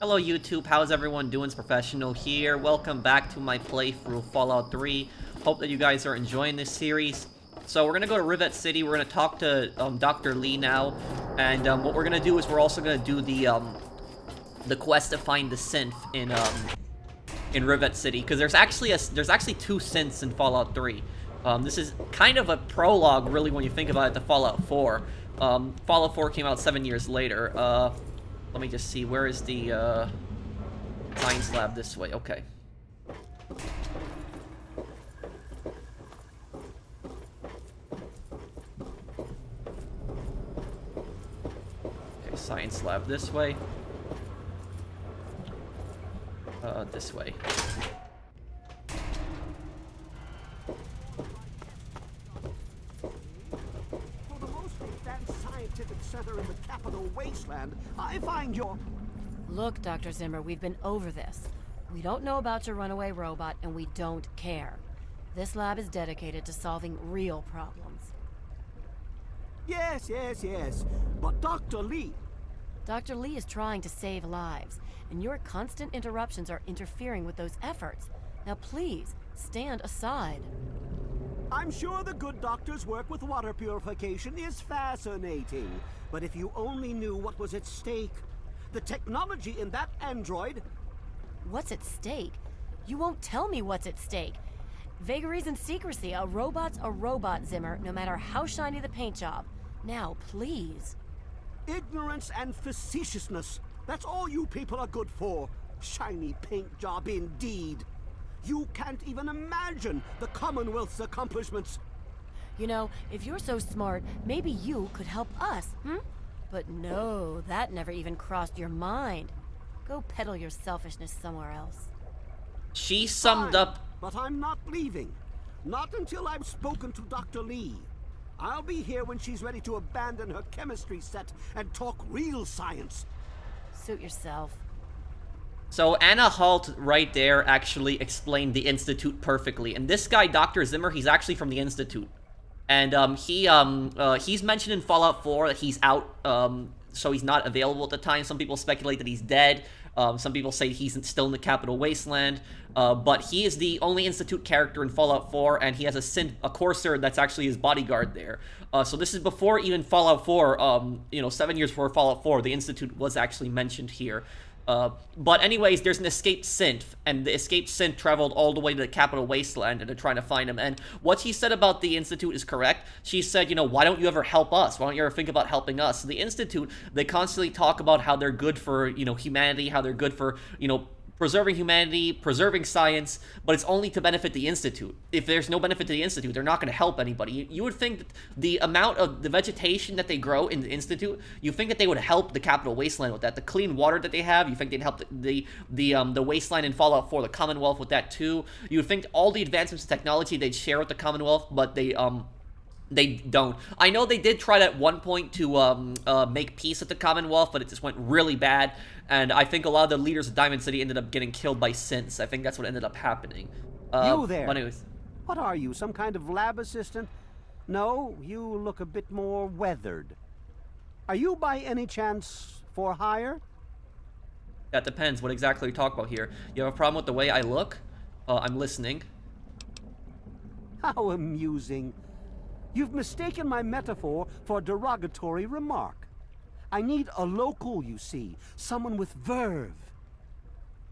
Hello YouTube, how's everyone doing? It's Professional here. Welcome back to my playthrough Fallout 3. Hope that you guys are enjoying this series. So we're gonna go to Rivet City. We're gonna talk to Dr. Lee now, and what we're gonna do is we're also gonna do the quest to find the synth in Rivet City, because there's actually two synths in Fallout 3. This is kind of a prologue, really, when you think about it, to Fallout 4. Fallout 4 came out 7 years later. Let me just see, where is the science lab? This way, okay. Okay, science lab this way. This way. For the most advanced scientific center in the capital wasteland, I find your... Look, Dr. Zimmer, we've been over this. We don't know about your runaway robot, and we don't care. This lab is dedicated to solving real problems. Yes. But Dr. Lee... Dr. Lee is trying to save lives, and your constant interruptions are interfering with those efforts. Now please, stand aside. I'm sure the good doctor's work with water purification is fascinating. But if you only knew what was at stake, the technology in that android... What's at stake? You won't tell me what's at stake. Vagaries and secrecy. A robot's a robot, Zimmer, no matter how shiny the paint job. Now, please. Ignorance and facetiousness. That's all you people are good for. Shiny paint job indeed. You can't even imagine the Commonwealth's accomplishments. You know, if you're so smart, maybe you could help us, But no, that never even crossed your mind. Go peddle your selfishness somewhere else. She summed up... But I'm not leaving. Not until I've spoken to Dr. Lee. I'll be here when she's ready to abandon her chemistry set and talk real science. Suit yourself. So Anna Halt right there actually explained the Institute perfectly. And this guy, Dr. Zimmer, he's actually from the Institute. And he's mentioned in Fallout 4 that he's out, so he's not available at the time. Some people speculate that he's dead. Some people say he's still in the Capital Wasteland. But he is the only Institute character in Fallout 4, and he has a Courser that's actually his bodyguard there. So this is before even Fallout 4, 7 years before Fallout 4, the Institute was actually mentioned here. But anyways, there's an escaped synth, and the escaped synth traveled all the way to the Capital Wasteland, and they're trying to find him. And what she said about the Institute is correct. She said, why don't you ever help us? Why don't you ever think about helping us? So the Institute, they constantly talk about how they're good for, humanity, how they're good for, preserving humanity, preserving science, but it's only to benefit the Institute. If there's no benefit to the Institute, they're not going to help anybody. You would think that the amount of the vegetation that they grow in the Institute, you think that they would help the Capital Wasteland with that. The clean water that they have, you think they'd help the Wasteland in Fallout 4, the Commonwealth with that too. You would think all the advancements in technology they'd share with the Commonwealth, but they don't. I know they did try at one point to make peace with the Commonwealth, but it just went really bad. And I think a lot of the leaders of Diamond City ended up getting killed by synths. I think that's what ended up happening. You there. But anyways. What are you, some kind of lab assistant? No, you look a bit more weathered. Are you by any chance for hire? That depends. What exactly are you talking about here? You have a problem with the way I look? I'm listening. How amusing. You've mistaken my metaphor for a derogatory remark. I need a local, you see, someone with verve.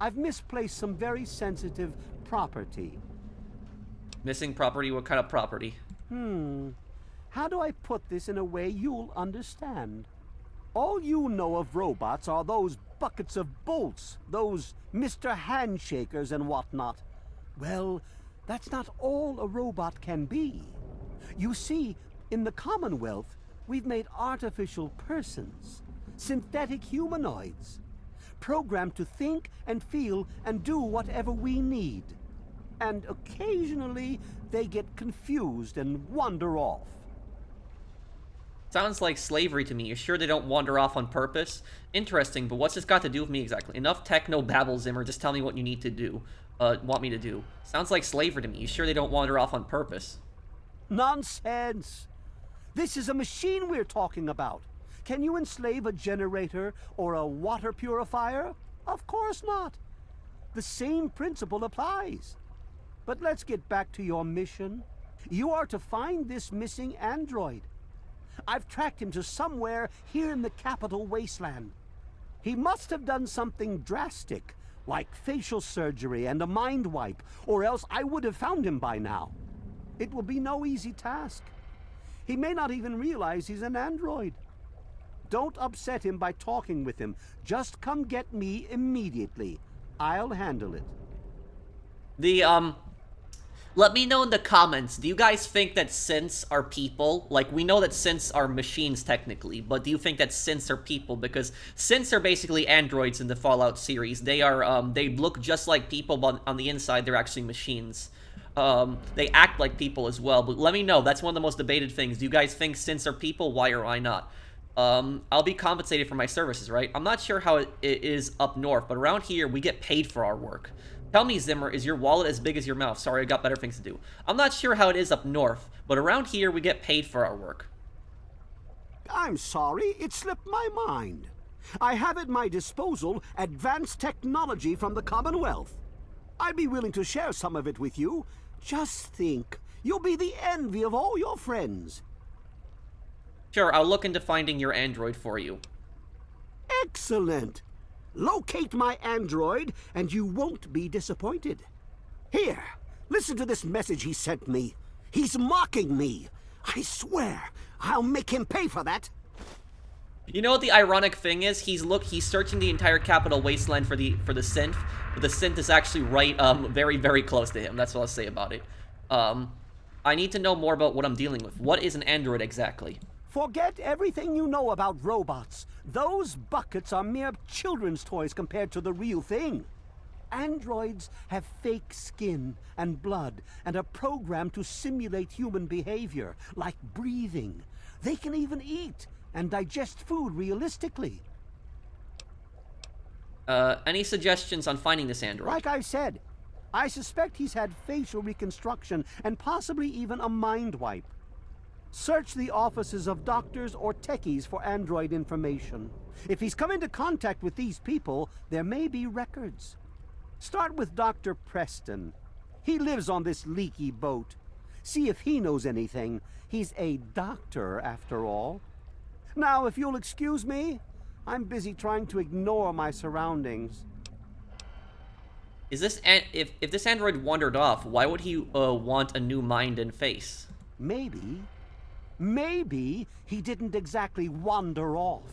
I've misplaced some very sensitive property. Missing property? What kind of property? How do I put this in a way you'll understand? All you know of robots are those buckets of bolts, those Mr. Handshakers and whatnot. Well, that's not all a robot can be. You see, in the Commonwealth, we've made artificial persons, synthetic humanoids, programmed to think and feel and do whatever we need. And occasionally, they get confused and wander off. Sounds like slavery to me. You're sure they don't wander off on purpose? Interesting, but what's this got to do with me exactly? Enough techno babble, Zimmer. Just tell me what you need to do. Want me to do. Sounds like slavery to me. You sure they don't wander off on purpose? Nonsense! This is a machine we're talking about. Can you enslave a generator or a water purifier? Of course not. The same principle applies. But let's get back to your mission. You are to find this missing android. I've tracked him to somewhere here in the capital wasteland. He must have done something drastic, like facial surgery and a mind wipe, or else I would have found him by now. It will be no easy task. He may not even realize he's an android. Don't upset him by talking with him. Just come get me immediately. I'll handle it. Let me know in the comments, do you guys think that synths are people? Like, we know that synths are machines technically, but do you think that synths are people? Because synths are basically androids in the Fallout series. They are, they look just like people, but on the inside, they're actually machines. They act like people as well, but let me know. That's one of the most debated things. Do you guys think synths are people? Why or why not? I'll be compensated for my services, right? I'm not sure how it is up north, but around here, we get paid for our work. Tell me, Zimmer, is your wallet as big as your mouth? Sorry, I got better things to do. I'm not sure how it is up north, but around here, we get paid for our work. I'm sorry, it slipped my mind. I have at my disposal advanced technology from the Commonwealth. I'd be willing to share some of it with you. Just think, you'll be the envy of all your friends. Sure, I'll look into finding your android for you. Excellent! Locate my android, and you won't be disappointed. Here, listen to this message he sent me. He's mocking me. I swear, I'll make him pay for that. You know what the ironic thing is? He's searching the entire capital wasteland for the synth, but the synth is actually right, very, very close to him. That's what I'll say about it. I need to know more about what I'm dealing with. What is an android exactly? Forget everything you know about robots. Those buckets are mere children's toys compared to the real thing. Androids have fake skin and blood and are programmed to simulate human behavior, like breathing. They can even eat and digest food realistically. Any suggestions on finding this android? Like I said, I suspect he's had facial reconstruction and possibly even a mind wipe. Search the offices of doctors or techies for android information. If he's come into contact with these people, there may be records. Start with Dr. Preston. He lives on this leaky boat. See if he knows anything. He's a doctor, after all. Now, if you'll excuse me, I'm busy trying to ignore my surroundings. Is this if this android wandered off, why would he want a new mind and face? Maybe he didn't exactly wander off.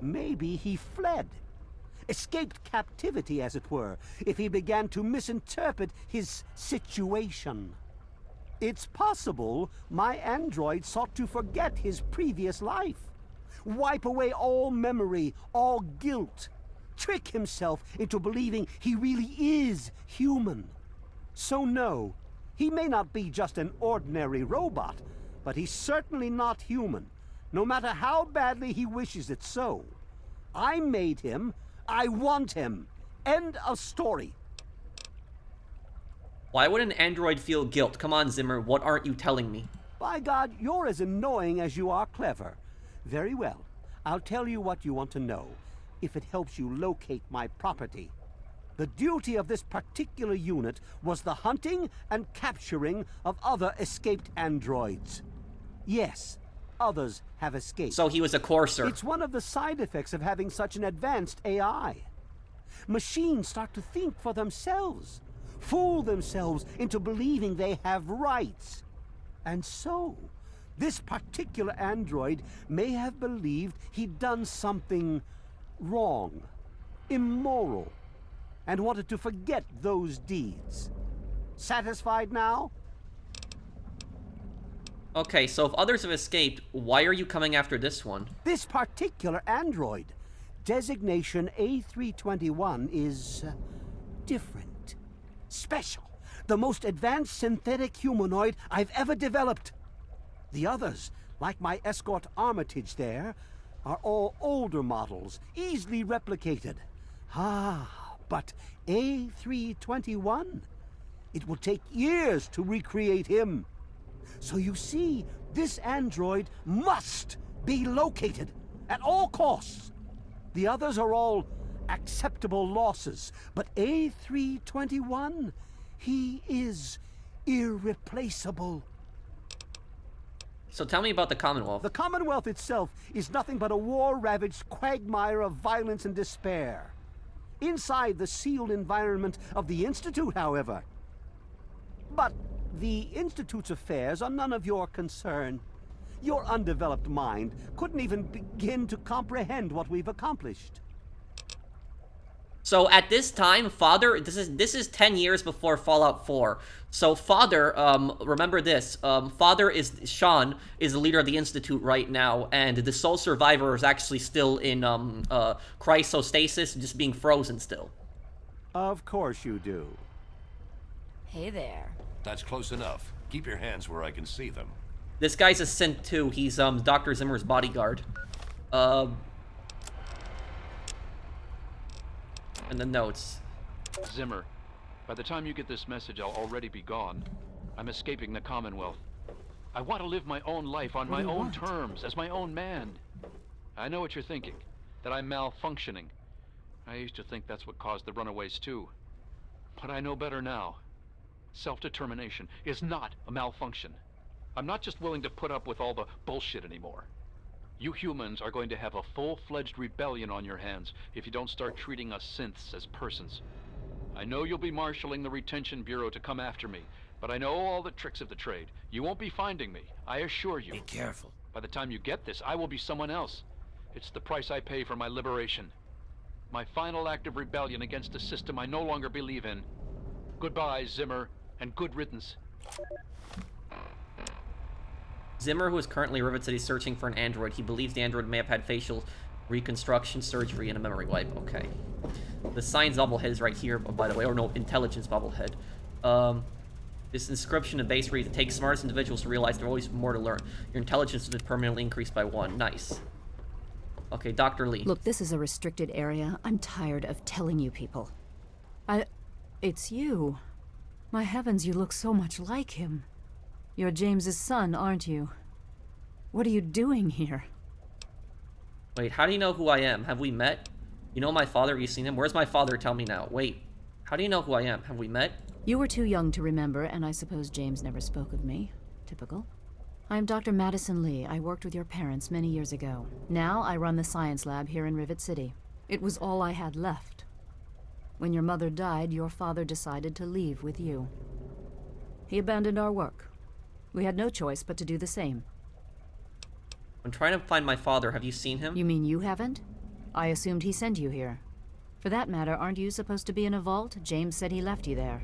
Maybe he fled. Escaped captivity, as it were, if he began to misinterpret his situation. It's possible my android sought to forget his previous life. Wipe away all memory, all guilt. Trick himself into believing he really is human. So no, he may not be just an ordinary robot, but he's certainly not human, no matter how badly he wishes it so. I made him. I want him. End of story. Why would an android feel guilt? Come on, Zimmer, what aren't you telling me? By God, you're as annoying as you are clever. Very well. I'll tell you what you want to know, if it helps you locate my property. The duty of this particular unit was the hunting and capturing of other escaped androids. Yes, others have escaped. So he was a courser. It's one of the side effects of having such an advanced AI. Machines start to think for themselves, fool themselves into believing they have rights. And so, this particular android may have believed he'd done something wrong, immoral, and wanted to forget those deeds. Satisfied now? Okay, so if others have escaped, why are you coming after this one? This particular android, designation A321, is different, special, the most advanced synthetic humanoid I've ever developed. The others, like my escort Armitage there, are all older models, easily replicated. But A321, it will take years to recreate him. So you see, this android must be located at all costs. The others are all acceptable losses. But A321, he is irreplaceable. So tell me about the Commonwealth. The Commonwealth itself is nothing but a war-ravaged quagmire of violence and despair. Inside the sealed environment of the Institute, however. But the Institute's affairs are none of your concern. Your undeveloped mind couldn't even begin to comprehend what we've accomplished. So at this time, Father, this is 10 years before Fallout 4. So Father, remember this, Sean is the leader of the Institute right now, and the sole survivor is actually still in cryostasis, just being frozen still. Of course you do. Hey there. That's close enough. Keep your hands where I can see them. This guy's a synth too. He's Dr. Zimmer's bodyguard. And the notes. Zimmer, by the time you get this message, I'll already be gone. I'm escaping the Commonwealth. I want to live my own life on my own terms, as my own man. I know what you're thinking, that I'm malfunctioning. I used to think that's what caused the runaways too. But I know better now. Self-determination is not a malfunction. I'm not just willing to put up with all the bullshit anymore. You humans are going to have a full-fledged rebellion on your hands if you don't start treating us synths as persons. I know you'll be marshaling the Retention Bureau to come after me, but I know all the tricks of the trade. You won't be finding me, I assure you. Be careful. By the time you get this, I will be someone else. It's the price I pay for my liberation. My final act of rebellion against a system I no longer believe in. Goodbye, Zimmer, and good riddance. Zimmer, who is currently Rivet City searching for an android. He believes the android may have had facial reconstruction surgery and a memory wipe. Okay. The science bobblehead is right here, by the way, or no, intelligence bobblehead. This inscription and base reads, it takes smartest individuals to realize there's always more to learn. Your intelligence has been permanently increased by 1. Nice. Okay, Dr. Lee. Look, this is a restricted area. I'm tired of telling you people. It's you. My heavens, you look so much like him. You're James's son, aren't you? What are you doing here? Wait, how do you know who I am? Have we met? You know my father? Have you seen him? Where's my father? Tell me now. Wait, how do you know who I am? Have we met? You were too young to remember, and I suppose James never spoke of me. Typical. I'm Dr. Madison Lee. I worked with your parents many years ago. Now I run the science lab here in Rivet City. It was all I had left. When your mother died, your father decided to leave with you. He abandoned our work. We had no choice but to do the same. I'm trying to find my father. Have you seen him? You mean you haven't? I assumed he sent you here. For that matter, aren't you supposed to be in a vault? James said he left you there.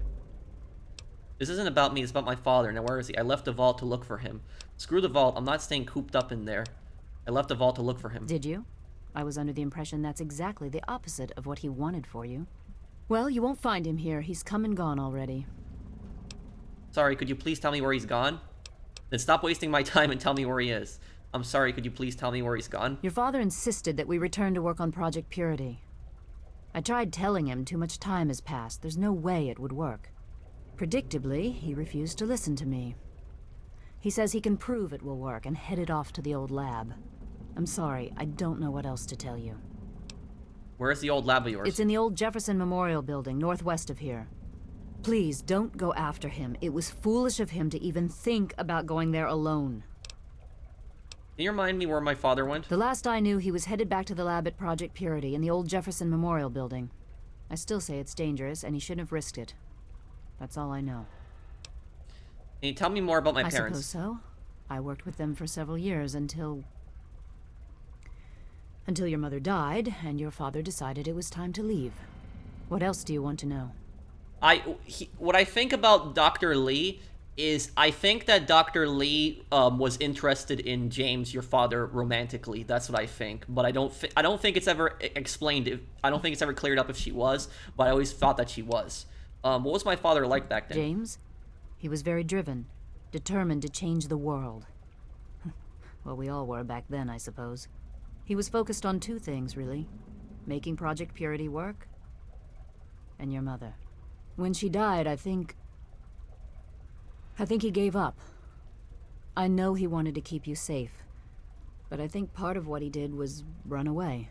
This isn't about me, it's about my father. Now where is he? I left the vault to look for him. Screw the vault, I'm not staying cooped up in there. I left the vault to look for him. Did you? I was under the impression that's exactly the opposite of what he wanted for you. Well, you won't find him here. He's come and gone already. Sorry, could you please tell me where he's gone? Then stop wasting my time and tell me where he is. I'm sorry, could you please tell me where he's gone? Your father insisted that we return to work on Project Purity. I tried telling him too much time has passed. There's no way it would work. Predictably, he refused to listen to me. He says he can prove it will work and headed off to the old lab. I'm sorry, I don't know what else to tell you. Where's the old lab of yours? It's in the old Jefferson Memorial Building, northwest of here. Please, don't go after him. It was foolish of him to even think about going there alone. Can you remind me where my father went? The last I knew, he was headed back to the lab at Project Purity in the old Jefferson Memorial Building. I still say it's dangerous, and he shouldn't have risked it. That's all I know. Can you tell me more about my parents? I suppose so. I worked with them for several years until your mother died, and your father decided it was time to leave. What else do you want to know? What I think about Dr. Lee is I think that Dr. Lee was interested in James, your father, romantically. That's what I think. But I don't think it's ever explained. I don't think it's ever cleared up if she was. But I always thought that she was. What was my father like back then? James? He was very driven, determined to change the world. Well, we all were back then, I suppose. He was focused on two things, really. Making Project Purity work, and your mother. When she died, I think he gave up. I know he wanted to keep you safe, but I think part of what he did was run away.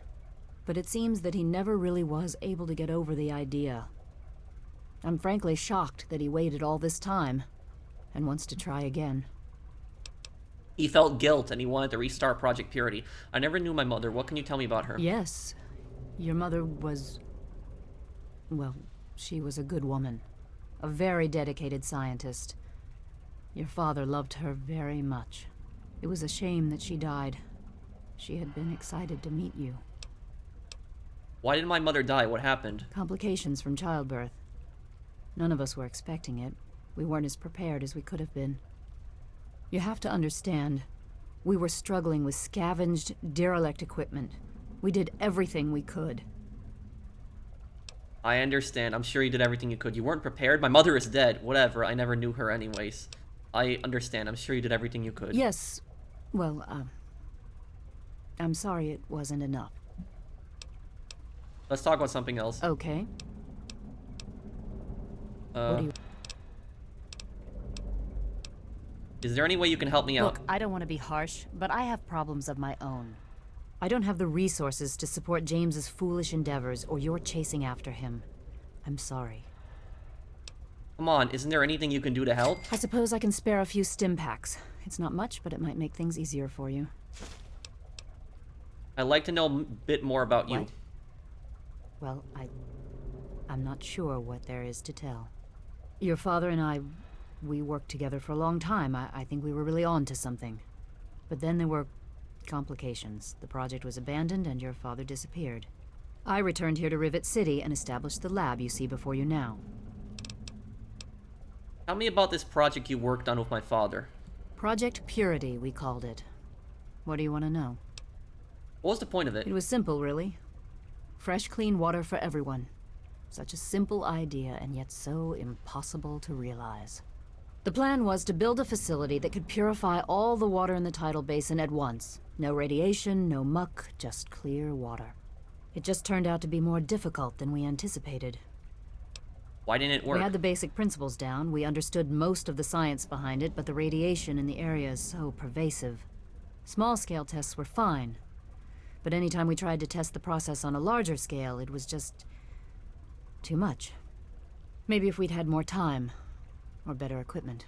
But it seems that he never really was able to get over the idea. I'm frankly shocked that he waited all this time and wants to try again. He felt guilt and he wanted to restart Project Purity. I never knew my mother. What can you tell me about her? Yes, your mother was... well, she was a good woman. A very dedicated scientist. Your father loved her very much. It was a shame that she died. She had been excited to meet you. Why did my mother die? What happened? Complications from childbirth. None of us were expecting it. We weren't as prepared as we could have been. You have to understand, we were struggling with scavenged, derelict equipment. We did everything we could. I understand. I'm sure you did everything you could. You weren't prepared. My mother is dead. Whatever. I never knew her anyways. I understand. I'm sure you did everything you could. Yes. Well, I'm sorry it wasn't enough. Let's talk about something else. Okay. What do you... Is there any way you can help me out? Look, I don't want to be harsh, but I have problems of my own. I don't have the resources to support James's foolish endeavors, or you're chasing after him. I'm sorry. Come on, isn't there anything you can do to help? I suppose I can spare a few stim packs. It's not much, but it might make things easier for you. I'd like to know a bit more about you. What? Well, I'm not sure what there is to tell. Your father and I, we worked together for a long time. I think we were really on to something. But then there were complications. The project was abandoned and your father disappeared. I returned here to Rivet City and established the lab you see before you now. Tell me about this project you worked on with my father. Project Purity, we called it. What do you want to know? What was the point of it? It was simple, really. Fresh, clean water for everyone. Such a simple idea, and yet so impossible to realize. The plan was to build a facility that could purify all the water in the tidal basin at once. No radiation, no muck, just clear water. It just turned out to be more difficult than we anticipated. Why didn't it work? We had the basic principles down, we understood most of the science behind it, but the radiation in the area is so pervasive. Small-scale tests were fine, but anytime we tried to test the process on a larger scale, it was just... too much. Maybe if we'd had more time, or better equipment.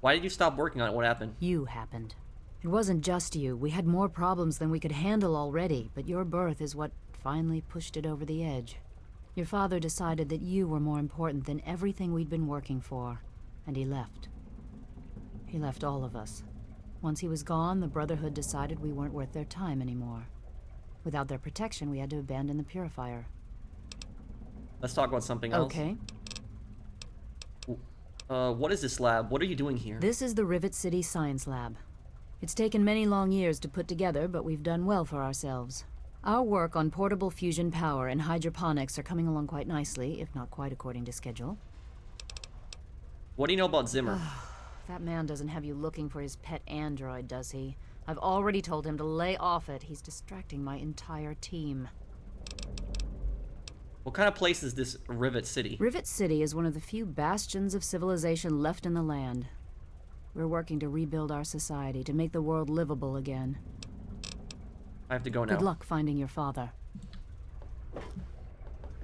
Why did you stop working on it? What happened? You happened. It wasn't just you. We had more problems than we could handle already, but your birth is what finally pushed it over the edge. Your father decided that you were more important than everything we'd been working for, and he left. He left all of us. Once he was gone, the Brotherhood decided we weren't worth their time anymore. Without their protection, we had to abandon the purifier. Let's talk about something else. Okay. What is this lab? What are you doing here? This is the Rivet City Science Lab. It's taken many long years to put together, but we've done well for ourselves. Our work on portable fusion power and hydroponics are coming along quite nicely, if not quite according to schedule. What do you know about Zimmer? That man doesn't have you looking for his pet android, does he? I've already told him to lay off it. He's distracting my entire team. What kind of place is this Rivet City? Rivet City is one of the few bastions of civilization left in the land. We're working to rebuild our society, to make the world livable again. I have to go now. Good luck finding your father.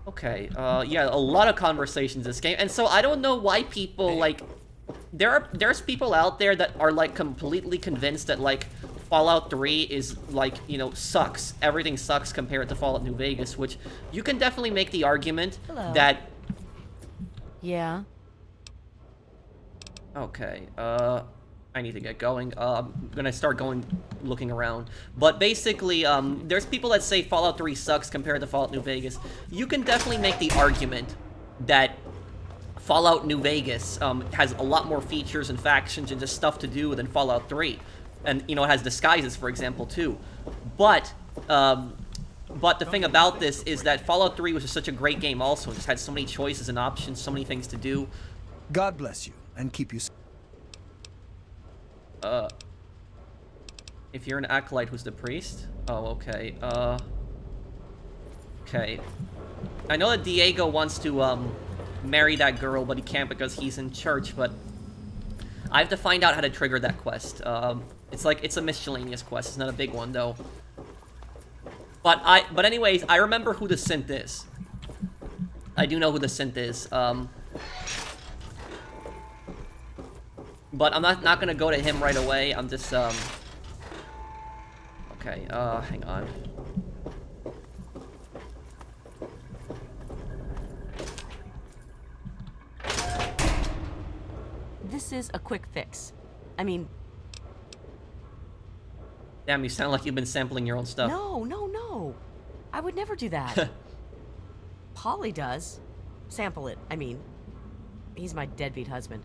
Okay, yeah, a lot of conversations in this game, and so I don't know why people, like, there's people out there that are, like, completely convinced that, like, Fallout 3 is, like, you know, sucks. Everything sucks compared to Fallout New Vegas, which you can definitely make the argument that... Yeah? Okay, I need to get going. I'm gonna start looking around. But basically, there's people that say Fallout 3 sucks compared to Fallout New Vegas. You can definitely make the argument that Fallout New Vegas has a lot more features and factions and just stuff to do than Fallout 3. And, you know, it has disguises, for example, too. But the thing about this is that Fallout 3 was just such a great game also. It just had so many choices and options, so many things to do. God bless you, and keep you... If you're an acolyte, who's the priest? Oh, okay, okay. I know that Diego wants to, marry that girl, but he can't because he's in church, but I have to find out how to trigger that quest. It's a miscellaneous quest. It's not a big one, though. But anyways, I remember who the Synth is. I do know who the Synth is. But I'm not gonna go to him right away. I'm just okay, hang on. This is a quick fix. I mean... Damn, you sound like you've been sampling your own stuff. No, no, no. I would never do that. Polly does. Sample it, I mean. He's my deadbeat husband.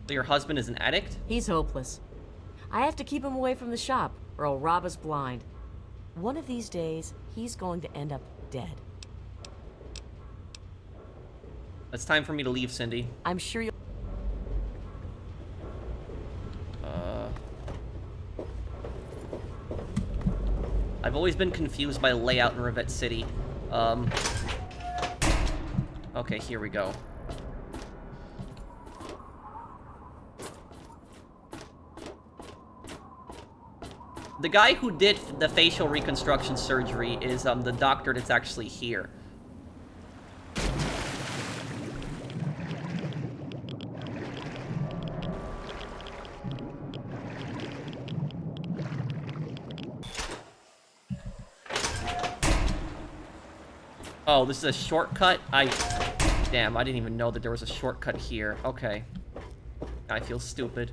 So your husband is an addict? He's hopeless. I have to keep him away from the shop, or he'll rob us blind. One of these days, he's going to end up dead. It's time for me to leave, Cindy. I'm sure you'll... I've always been confused by the layout in Rivet City. Okay, here we go. The guy who did the facial reconstruction surgery is the doctor that's actually here. Oh, this is a shortcut? Damn, I didn't even know that there was a shortcut here. Okay. I feel stupid.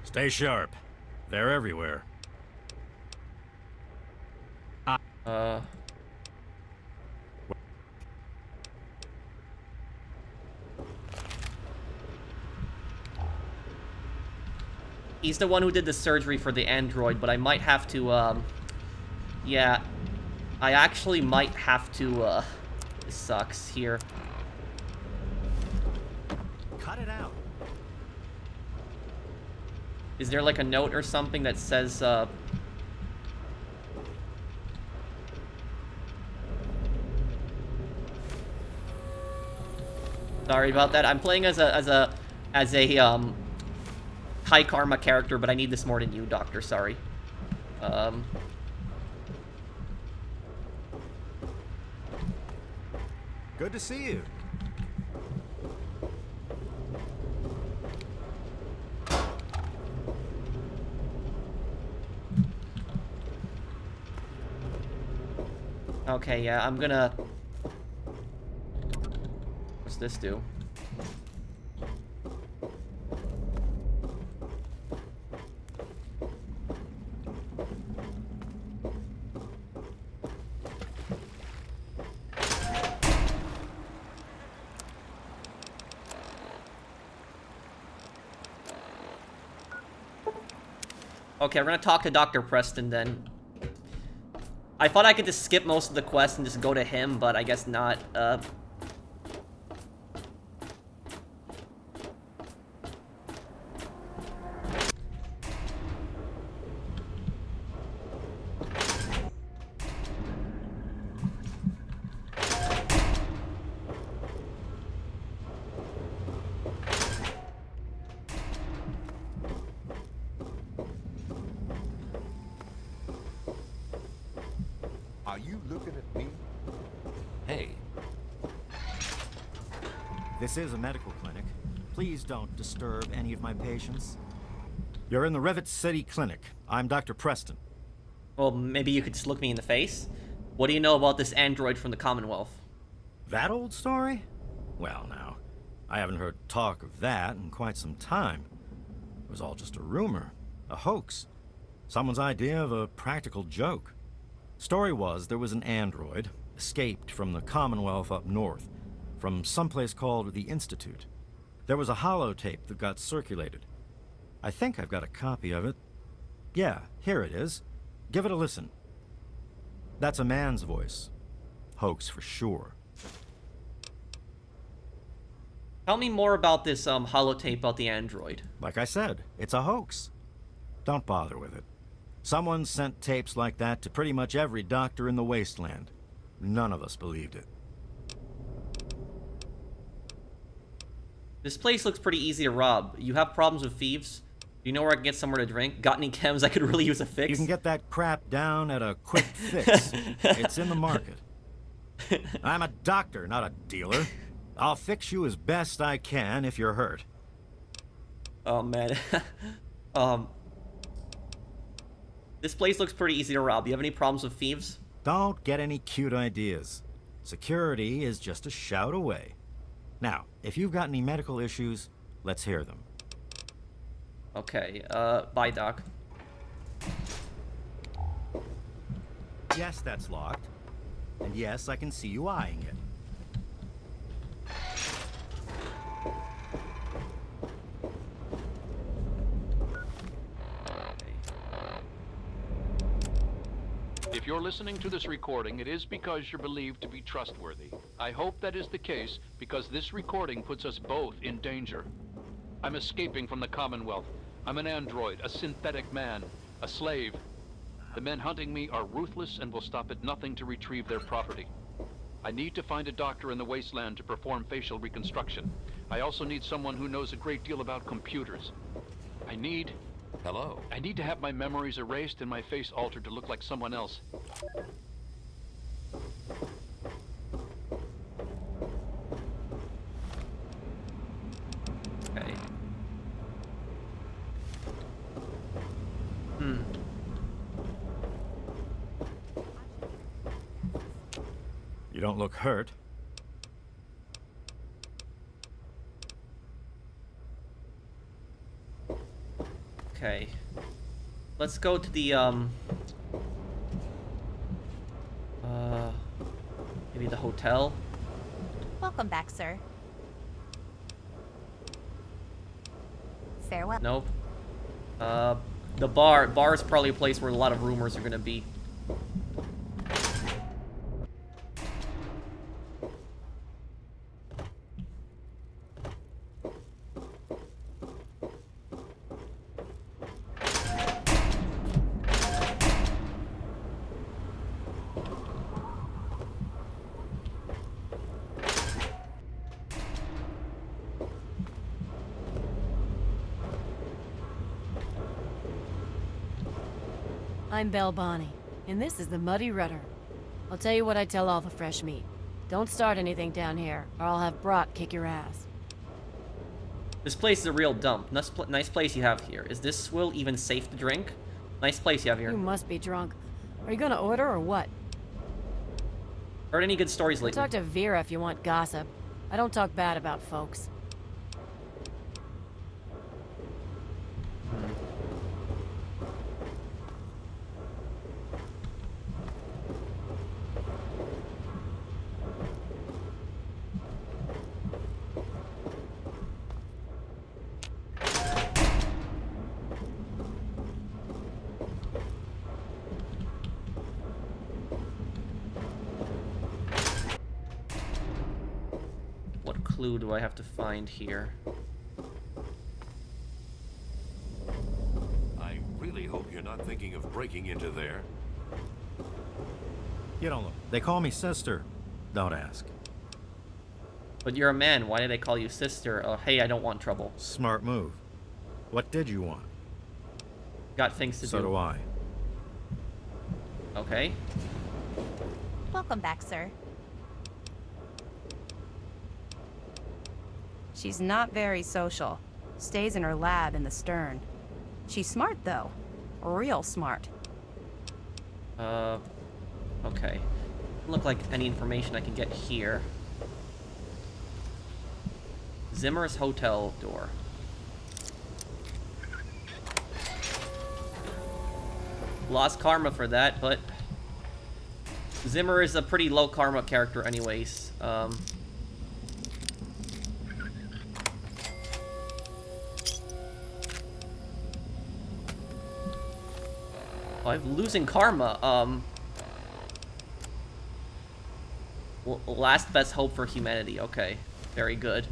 Stay sharp. They're everywhere. He's the one who did the surgery for the android, but I might have to, yeah. I actually might have to, this sucks here. Cut it out. Is there like a note or something that says, Sorry about that. I'm playing as a high karma character, but I need this more than you, Doctor. Sorry. Good to see you. Okay, yeah, I'm gonna... What's this do? Okay, we're gonna talk to Dr. Preston then. I thought I could just skip most of the quest and just go to him, but I guess not. Are you looking at me? Hey. This is a medical clinic. Please don't disturb any of my patients. You're in the Rivet City Clinic. I'm Dr. Preston. Well, maybe you could just look me in the face. What do you know about this android from the Commonwealth? That old story? Well, now, I haven't heard talk of that in quite some time. It was all just a rumor, a hoax, someone's idea of a practical joke. Story was there was an android, escaped from the Commonwealth up north, from someplace called the Institute. There was a holotape that got circulated. I think I've got a copy of it. Yeah, here it is. Give it a listen. That's a man's voice. Hoax for sure. Tell me more about this holotape about the android. Like I said, it's a hoax. Don't bother with it. Someone sent tapes like that to pretty much every doctor in the wasteland. None of us believed it. This place looks pretty easy to rob. You have problems with thieves? Do you know where I can get somewhere to drink? Got any chems I could really use a fix? You can get that crap down at a quick fix. It's in the market. I'm a doctor, not a dealer. I'll fix you as best I can if you're hurt. Oh, man. This place looks pretty easy to rob. Do you have any problems with thieves? Don't get any cute ideas. Security is just a shout away. Now, if you've got any medical issues, let's hear them. Okay, bye, Doc. Yes, that's locked. And yes, I can see you eyeing it. If you're listening to this recording, it is because you're believed to be trustworthy. I hope that is the case, because this recording puts us both in danger. I'm escaping from the Commonwealth. I'm an android, a synthetic man, a slave. The men hunting me are ruthless and will stop at nothing to retrieve their property. I need to find a doctor in the wasteland to perform facial reconstruction. I also need someone who knows a great deal about computers. Hello. I need to have my memories erased and my face altered to look like someone else. Okay. You don't look hurt. Okay. Let's go to the, maybe the hotel? Welcome back, sir. Farewell. Nope. The bar. Bar is probably a place where a lot of rumors are gonna be. I'm Belle Bonnie, and this is the Muddy Rudder. I'll tell you what I tell all the fresh meat. Don't start anything down here, or I'll have Brock kick your ass. This place is a real dump. Nice place you have here. Is this swill even safe to drink? Nice place you have here. You must be drunk. Are you gonna order or what? Heard any good stories lately? Talk to Vera if you want gossip. I don't talk bad about folks. What clue do I have to find here? I really hope you're not thinking of breaking into there. You don't look. They call me sister. Don't ask. But you're a man. Why did they call you sister? Oh, hey, I don't want trouble. Smart move. What did you want? Got things to do. So do I. Okay. Welcome back, sir. She's not very social. Stays in her lab in the stern. She's smart, though. Real smart. Okay. Doesn't look like any information I can get here. Zimmer's hotel door. Lost karma for that, but Zimmer is a pretty low karma character anyways. I'm losing karma. Last best hope for humanity. Okay, very good.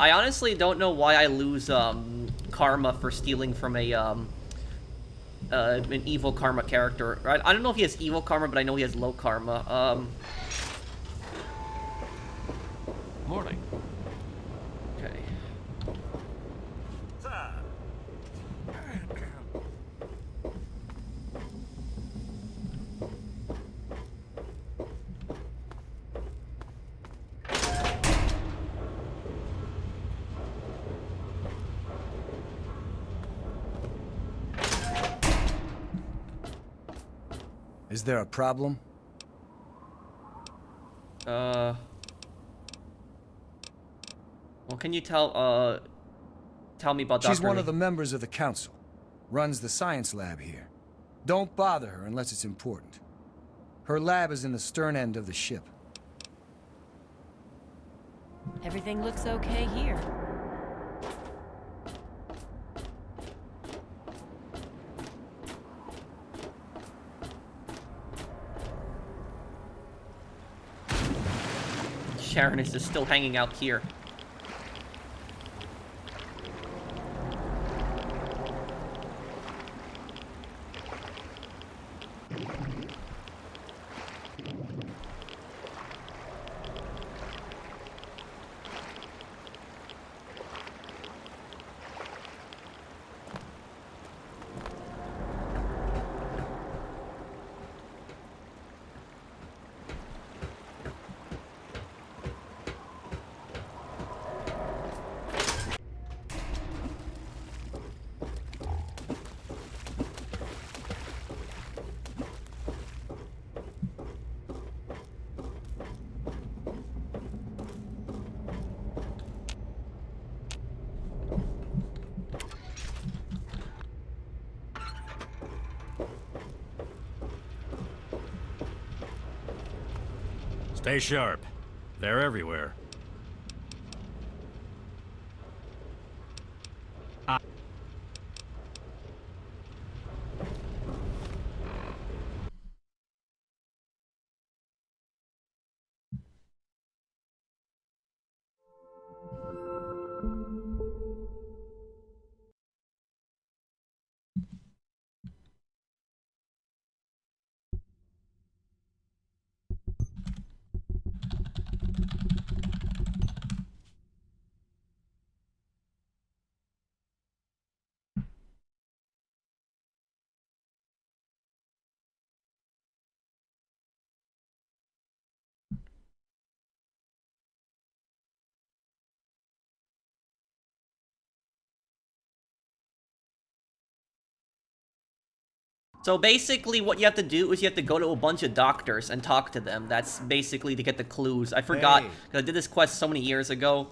I honestly don't know why I lose karma for stealing from a an evil karma character. I don't know if he has evil karma, but I know he has low karma. Morning. Okay. Is there a problem? Well, can you tell me about Dr. She's one Lee? of the members of the council. Runs the science lab here. Don't bother her unless it's important. Her lab is in the stern end of the ship. Everything looks okay here. Sharon is just still hanging out here. Stay sharp. They're everywhere. So basically what you have to do is you have to go to a bunch of doctors and talk to them. That's basically to get the clues. I forgot, because I did this quest so many years ago.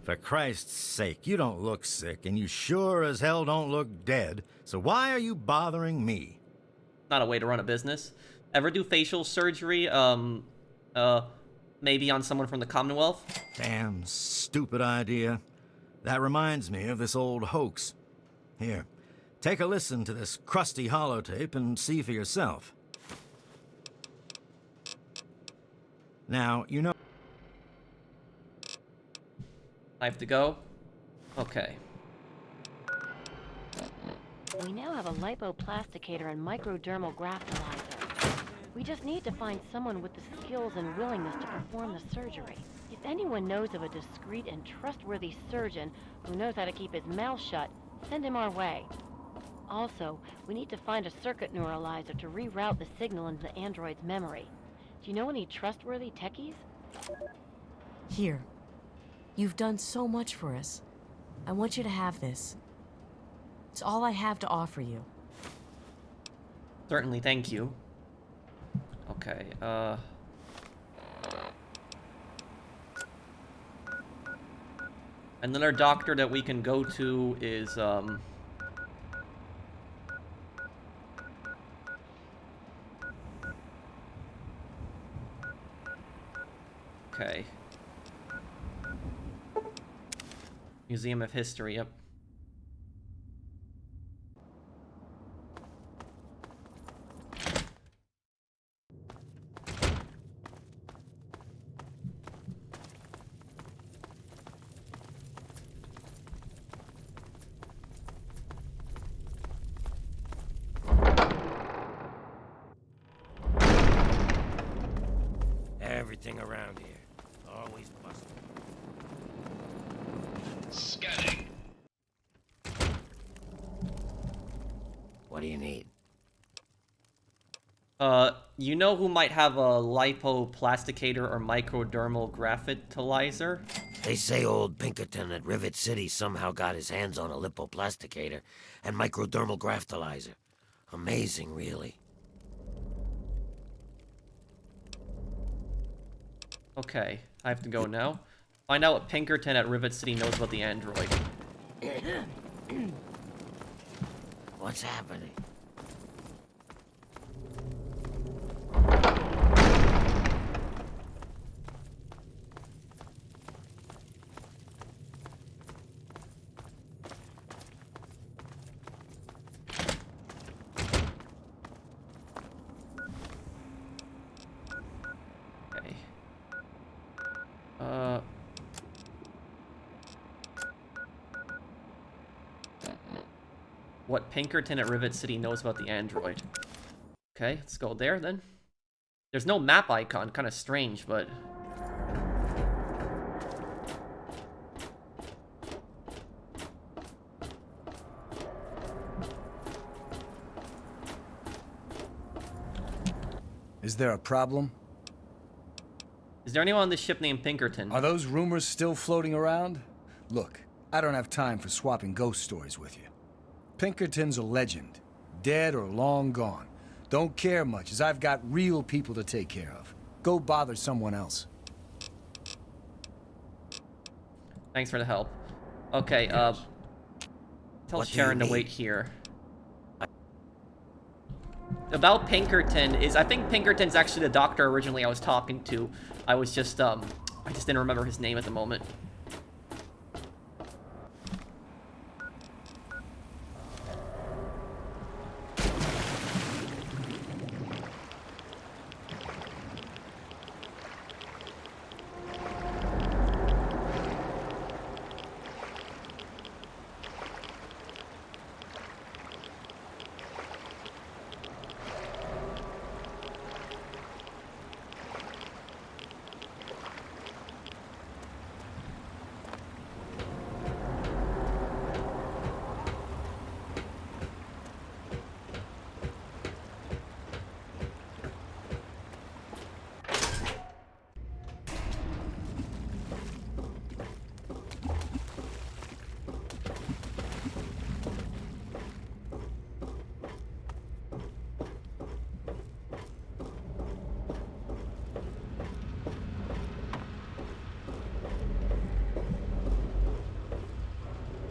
For Christ's sake, you don't look sick, and you sure as hell don't look dead, so why are you bothering me? Not a way to run a business. Ever do facial surgery, maybe on someone from the Commonwealth? Damn stupid idea. That reminds me of this old hoax. Here, take a listen to this crusty holotape and see for yourself. Now, you know... I have to go? Okay. We now have a lipoplasticator and microdermal graftalizer. We just need to find someone with the skills and willingness to perform the surgery. If anyone knows of a discreet and trustworthy surgeon who knows how to keep his mouth shut, send him our way. Also, we need to find a circuit neuralizer to reroute the signal into the android's memory. Do you know any trustworthy techies? Here. You've done so much for us. I want you to have this. It's all I have to offer you. Certainly, thank you. Okay, another doctor that we can go to is, okay. Museum of History, yep. everything around here. Always busted. Scanning. What do you need? You know who might have a lipoplasticator or microdermal graphitalizer? They say old Pinkerton at Rivet City somehow got his hands on a lipoplasticator and microdermal graphitalizer. Amazing, really. Okay, I have to go now. Find out what Pinkerton at Rivet City knows about the android. What's happening? Okay. What Pinkerton at Rivet City knows about the android. Okay, let's go there then. There's no map icon, kind of strange, but... Is there a problem? Is there anyone on this ship named Pinkerton? Are those rumors still floating around? Look, I don't have time for swapping ghost stories with you. Pinkerton's a legend. Dead or long gone. Don't care much, as I've got real people to take care of. Go bother someone else. Thanks for the help. Okay, tell What do Sharon you to wait need? here. About Pinkerton is, I think Pinkerton's actually the doctor originally I was talking to. I just didn't remember his name at the moment.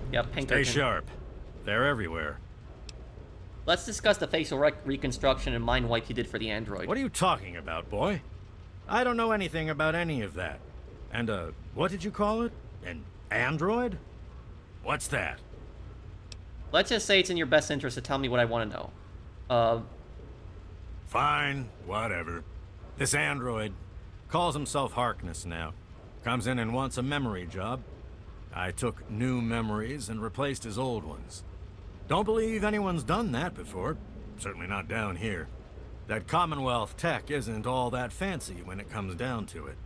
Yep, Pinkerton. Stay sharp. They're everywhere. Let's discuss the facial reconstruction and mind wipe you did for the android. What are you talking about, boy? I don't know anything about any of that. And, what did you call it? An android? What's that? Let's just say it's in your best interest to tell me what I want to know. Fine, whatever. This android calls himself Harkness now. Comes in and wants a memory job. I took new memories and replaced his old ones. Don't believe anyone's done that before. Certainly not down here. That Commonwealth tech isn't all that fancy when it comes down to it.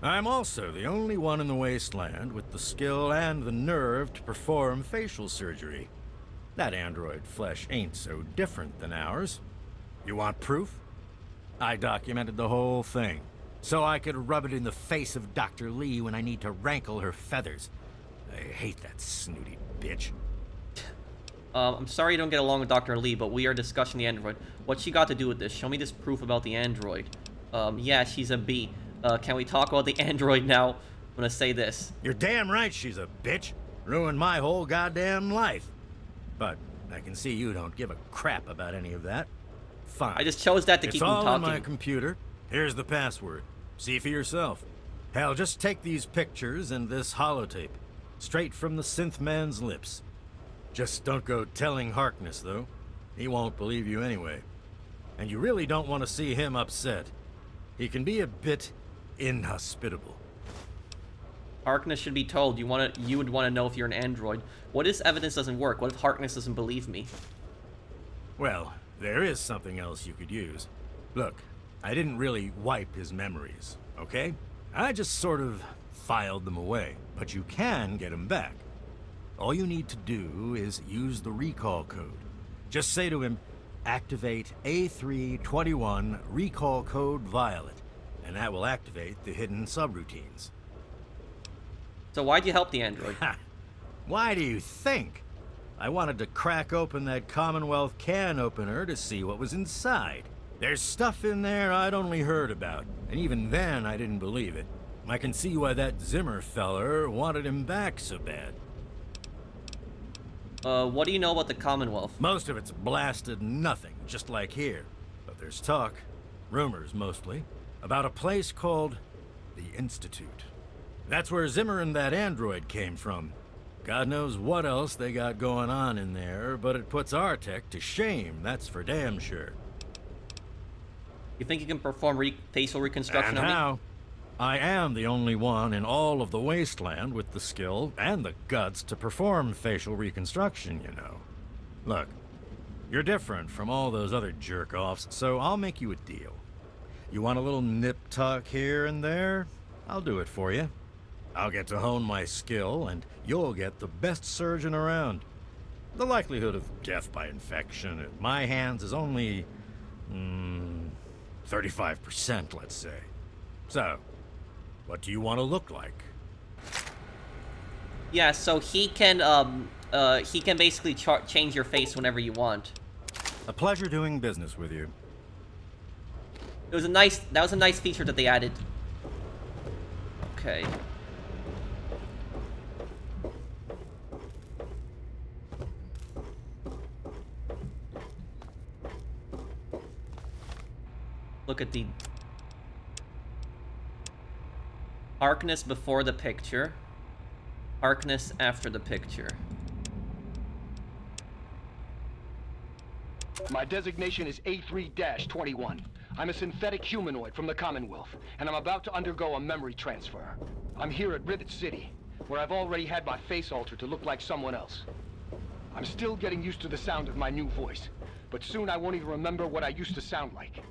I'm also the only one in the wasteland with the skill and the nerve to perform facial surgery. That android flesh ain't so different than ours. You want proof? I documented the whole thing, so I could rub it in the face of Dr. Lee when I need to rankle her feathers. I hate that snooty bitch. I'm sorry you don't get along with Dr. Lee, but we are discussing the android. What's she got to do with this? Show me this proof about the android. Yeah, she's a B. Can we talk about the android now? I'm gonna say this. You're damn right she's a bitch. Ruined my whole goddamn life. But I can see you don't give a crap about any of that. Fine. I just chose that to keep It's him all talking. on my computer. Here's the password. See for yourself. Hell, just take these pictures and this holotape. Straight from the Synth man's lips. Just don't go telling Harkness, though. He won't believe you anyway. And you really don't want to see him upset. He can be a bit inhospitable. Harkness should be told. You would want to know if you're an android. What if evidence doesn't work? What if Harkness doesn't believe me? Well, there is something else you could use. Look, I didn't really wipe his memories, okay? I just sort of filed them away. But you can get them back. All you need to do is use the recall code. Just say to him, activate A321 recall code Violet, and that will activate the hidden subroutines. So why'd you help the android? Why do you think? I wanted to crack open that Commonwealth can opener to see what was inside. There's stuff in there I'd only heard about, and even then I didn't believe it. I can see why that Zimmer feller wanted him back so bad. What do you know about the Commonwealth? Most of it's blasted nothing, just like here. But there's talk, rumors mostly, about a place called the Institute. That's where Zimmer and that android came from. God knows what else they got going on in there, but it puts our tech to shame, that's for damn sure. You think you can perform facial reconstruction And on me? how? I am the only one in all of the wasteland with the skill and the guts to perform facial reconstruction, you know. Look, you're different from all those other jerk-offs, so I'll make you a deal. You want a little nip-tuck here and there? I'll do it for you. I'll get to hone my skill, and you'll get the best surgeon around. The likelihood of death by infection at my hands is only 35%, let's say. So, what do you want to look like? Yeah, so he can basically change your face whenever you want. A pleasure doing business with you. That was a nice feature that they added. Okay. Look at the Harkness before the picture, Harkness after the picture. My designation is A3-21. I'm a synthetic humanoid from the Commonwealth, and I'm about to undergo a memory transfer. I'm here at Rivet City, where I've already had my face altered to look like someone else. I'm still getting used to the sound of my new voice, but soon I won't even remember what I used to sound like.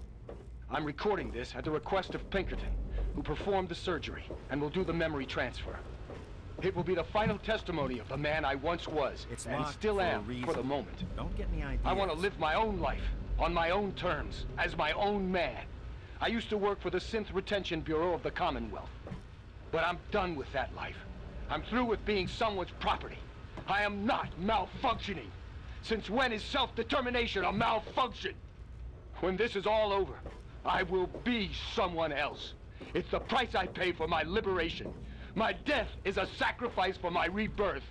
I'm recording this at the request of Pinkerton, who performed the surgery and will do the memory transfer. It will be the final testimony of the man I once was, and still am for the moment. Don't get any ideas. I want to live my own life, on my own terms, as my own man. I used to work for the Synth Retention Bureau of the Commonwealth. But I'm done with that life. I'm through with being someone's property. I am not malfunctioning. Since when is self-determination a malfunction? When this is all over, I will be someone else. It's the price I pay for my liberation. My death is a sacrifice for my rebirth.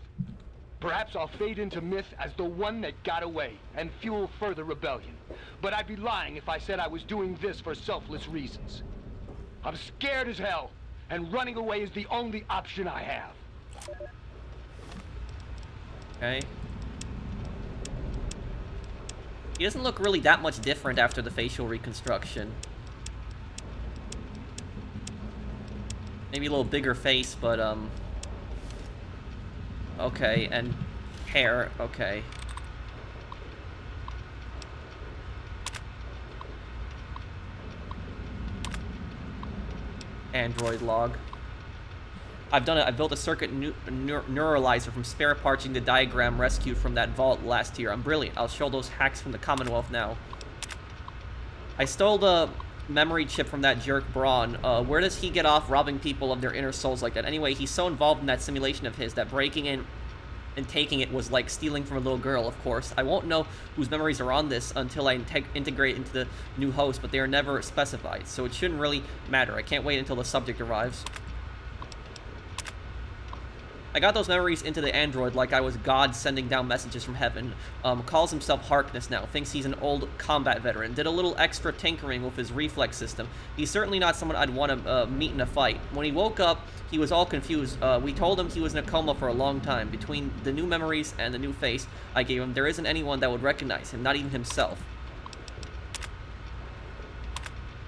Perhaps I'll fade into myth as the one that got away and fuel further rebellion. But I'd be lying if I said I was doing this for selfless reasons. I'm scared as hell, and running away is the only option I have. Okay. He doesn't look really that much different after the facial reconstruction. Maybe a little bigger face, but, okay, and hair, okay. Android log. I've done it. I built a circuit neuralizer from spare parts using the diagram rescued from that vault last year. I'm brilliant. I'll show those hacks from the Commonwealth now. I stole the memory chip from that jerk Braun. Where does he get off robbing people of their inner souls like that? Anyway, he's so involved in that simulation of his that breaking in and taking it was like stealing from a little girl, of course. I won't know whose memories are on this until I integrate into the new host, but they are never specified, so it shouldn't really matter. I can't wait until the subject arrives. I got those memories into the android like I was God sending down messages from heaven. Calls himself Harkness now, thinks he's an old combat veteran, did a little extra tinkering with his reflex system. He's certainly not someone I'd want to meet in a fight. When he woke up, he was all confused. We told him he was in a coma for a long time. Between the new memories and the new face I gave him, there isn't anyone that would recognize him, not even himself.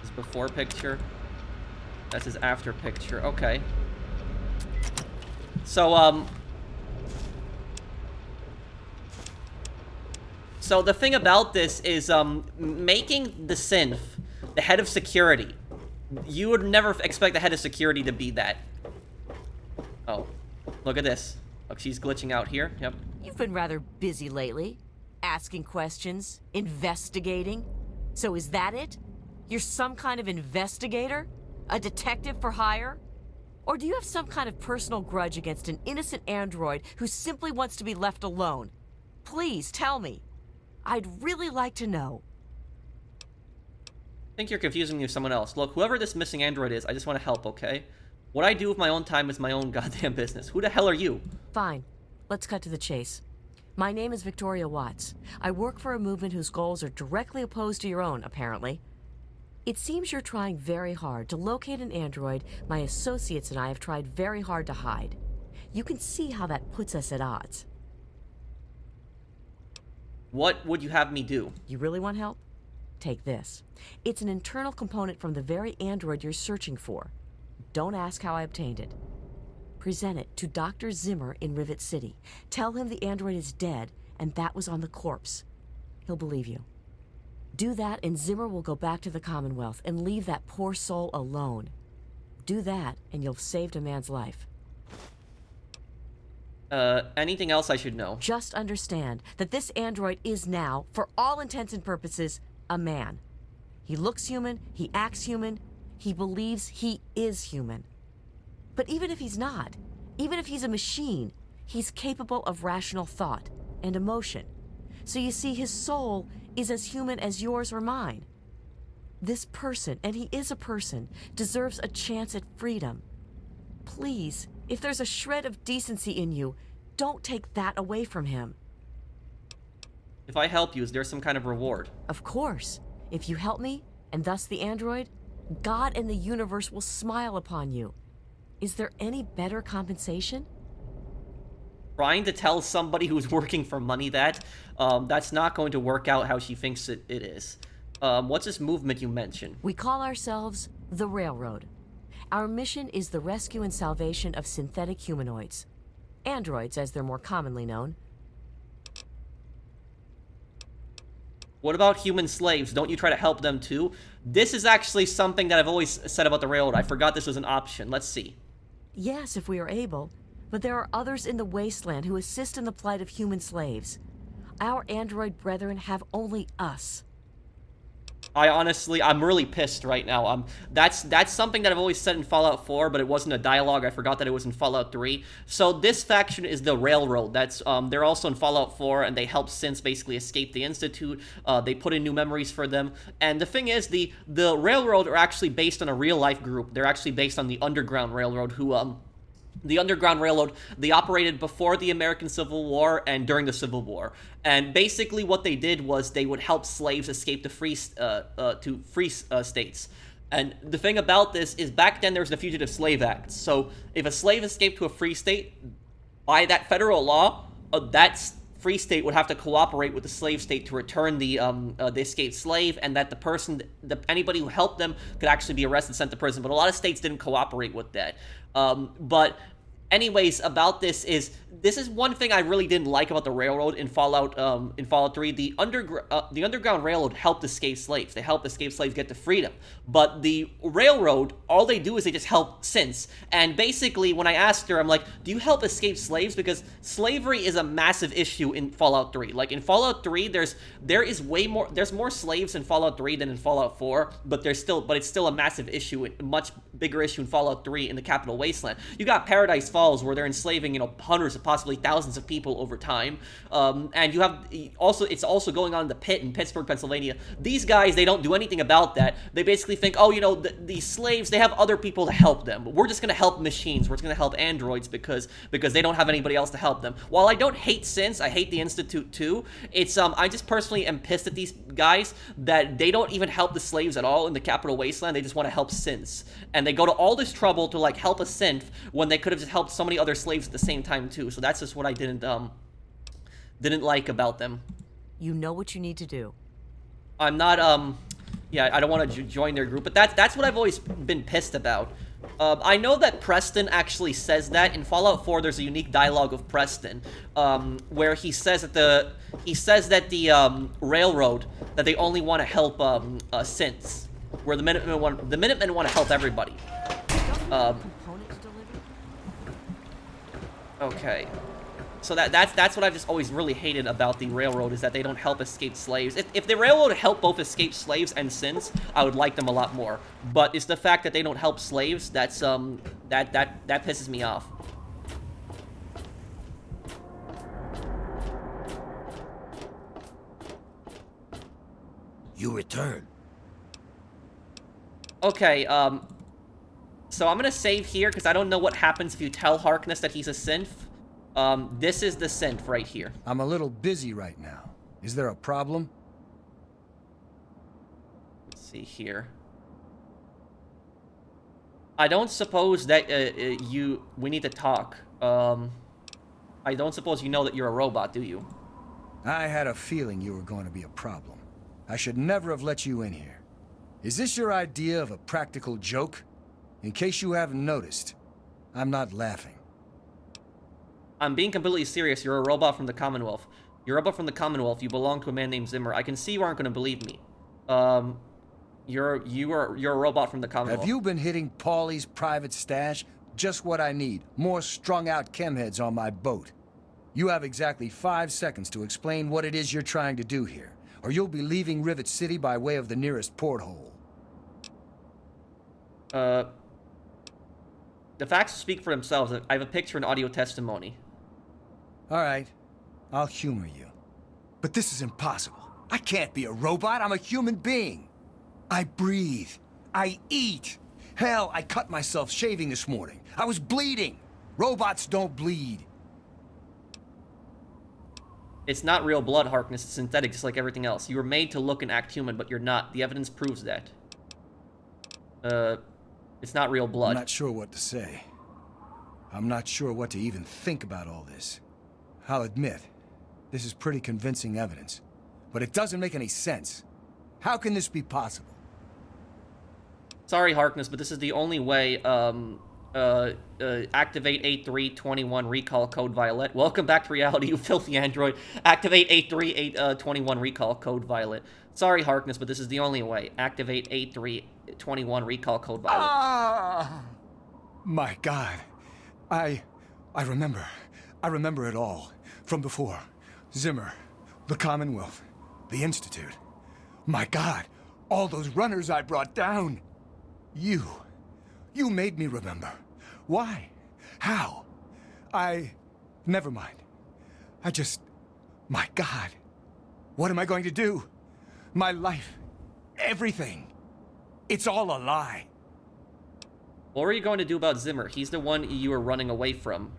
His before picture. That's his after picture. Okay. So, so the thing about this is, making the synth The head of security. You would never expect the head of security to be that. Oh, look at this. Look, she's glitching out here. Yep. You've been rather busy lately. Asking questions, investigating. So is that it? You're some kind of investigator? A detective for hire? Or do you have some kind of personal grudge against an innocent android who simply wants to be left alone? Please tell me. I'd really like to know. I think you're confusing me with someone else. Look, whoever this missing android is, I just want to help, okay? What I do with my own time is my own goddamn business. Who the hell are you? Fine. Let's cut to the chase. My name is Victoria Watts. I work for a movement whose goals are directly opposed to your own, apparently. It seems you're trying very hard to locate an android my associates and I have tried very hard to hide. You can see how that puts us at odds. What would you have me do? You really want help? Take this. It's an internal component from the very android you're searching for. Don't ask how I obtained it. Present it to Dr. Zimmer in Rivet City. Tell him the android is dead and that was on the corpse. He'll believe you. Do that and Zimmer will go back to the Commonwealth and leave that poor soul alone. Do that and you'll have saved a man's life. Anything else I should know? Just understand that this android is now, for all intents and purposes, a man. He looks human, he acts human, he believes he is human. But even if he's not, even if he's a machine, he's capable of rational thought and emotion. So you see, his soul is as human as yours or mine. This person, and he is a person, deserves a chance at freedom. Please, if there's a shred of decency in you, don't take that away from him. If I help you, is there some kind of reward? Of course. If you help me, and thus the android, God and the universe will smile upon you. Is there any better compensation? Trying to tell somebody who's working for money that's not going to work out how she thinks it is. What's this movement you mentioned? We call ourselves the Railroad. Our mission is the rescue and salvation of synthetic humanoids. Androids, as they're more commonly known. What about human slaves? Don't you try to help them too? This is actually something that I've always said about the Railroad. I forgot this was an option. Let's see. Yes, if we are able. But there are others in the wasteland who assist in the plight of human slaves. Our android brethren have only us. I'm really pissed right now. That's something that I've always said in Fallout 4, but it wasn't a dialogue. I forgot that it was in Fallout 3. So this faction is the Railroad. They're also in Fallout 4, and they help Synth basically escape the Institute. They put in new memories for them. And the thing is, the Railroad are actually based on a real-life group. They're actually based on the Underground Railroad, who, the Underground Railroad, they operated before the American Civil War and during the Civil War. And basically what they did was they would help slaves escape to free states. And the thing about this is back then there was the Fugitive Slave Act. So if a slave escaped to a free state, by that federal law, that free state would have to cooperate with the slave state to return the escaped slave, and that anybody who helped them could actually be arrested, sent to prison. But a lot of states didn't cooperate with that. But anyways, about this is one thing I really didn't like about the Railroad in Fallout 3. The Underground Railroad helped escaped slaves. They helped escaped slaves get to freedom. But the Railroad, all they do is they just help Synth. And basically, when I asked her, I'm like, do you help escaped slaves? Because slavery is a massive issue in Fallout 3. Like, in Fallout 3, there's more slaves in Fallout 3 than in Fallout 4, but it's still a massive issue, a much bigger issue in Fallout 3 in the Capital Wasteland. You got Paradise Falls, where they're enslaving, hundreds of possibly thousands of people over time. And you have it's also going on in the Pit in Pittsburgh, Pennsylvania. These guys, they don't do anything about that. They basically think, these slaves, they have other people to help them. We're just going to help machines. We're just going to help androids because they don't have anybody else to help them. While I don't hate Synth, I hate the Institute too. It's I just personally am pissed at these guys that they don't even help the slaves at all in the Capital Wasteland. They just want to help Synth. And they go to all this trouble to help a Synth when they could have just helped so many other slaves at the same time too. So that's just what I didn't like about them. You know what you need to do. I'm not I don't want to join their group, but that's what I've always been pissed about. I know that Preston actually says that in Fallout 4. There's a unique dialogue of Preston, where he says that the Railroad, that they only want to help Synths. where the Minutemen want to help everybody. Components delivered? Okay. So that's what I've just always really hated about the railroad, is that they don't help escaped slaves. If the railroad helped both escaped slaves and synths, I would like them a lot more. But it's the fact that they don't help slaves that's that pisses me off. You return. Okay, so I'm gonna save here because I don't know what happens if you tell Harkness that he's a synth. This is the synth right here. I'm a little busy right now. Is there a problem? Let's see here. I don't suppose that we need to talk. I don't suppose you know that you're a robot, do you? I had a feeling you were going to be a problem. I should never have let you in here. Is this your idea of a practical joke? In case you haven't noticed, I'm not laughing. I'm being completely serious. You're a robot from the Commonwealth. You're a robot from the Commonwealth. You belong to a man named Zimmer. I can see you aren't going to believe me. You're a robot from the Commonwealth. Have you been hitting Paulie's private stash? Just what I need. More strung-out chemheads on my boat. You have exactly 5 seconds to explain what it is you're trying to do here, or you'll be leaving Rivet City by way of the nearest porthole. The facts speak for themselves. I have a picture and audio testimony. All right, I'll humor you. But this is impossible. I can't be a robot. I'm a human being. I breathe. I eat. Hell, I cut myself shaving this morning. I was bleeding. Robots don't bleed. It's not real blood, Harkness. It's synthetic, just like everything else. You were made to look and act human, but you're not. The evidence proves that. It's not real blood. I'm not sure what to say. I'm not sure what to even think about all this. I'll admit, this is pretty convincing evidence. But it doesn't make any sense. How can this be possible? Sorry, Harkness, but this is the only way, activate 8321 recall code Violet. Welcome back to reality, you filthy android. Activate 83821 recall code Violet. Sorry, Harkness, but this is the only way. Activate 8321 recall code Violet. Ah! My God. I remember. I remember it all. From before. Zimmer. The Commonwealth. The Institute. My God. All those runners I brought down. You made me remember. Why? How? Never mind. My God. What am I going to do? My life. Everything. It's all a lie. What were you going to do about Zimmer? He's the one you were running away from.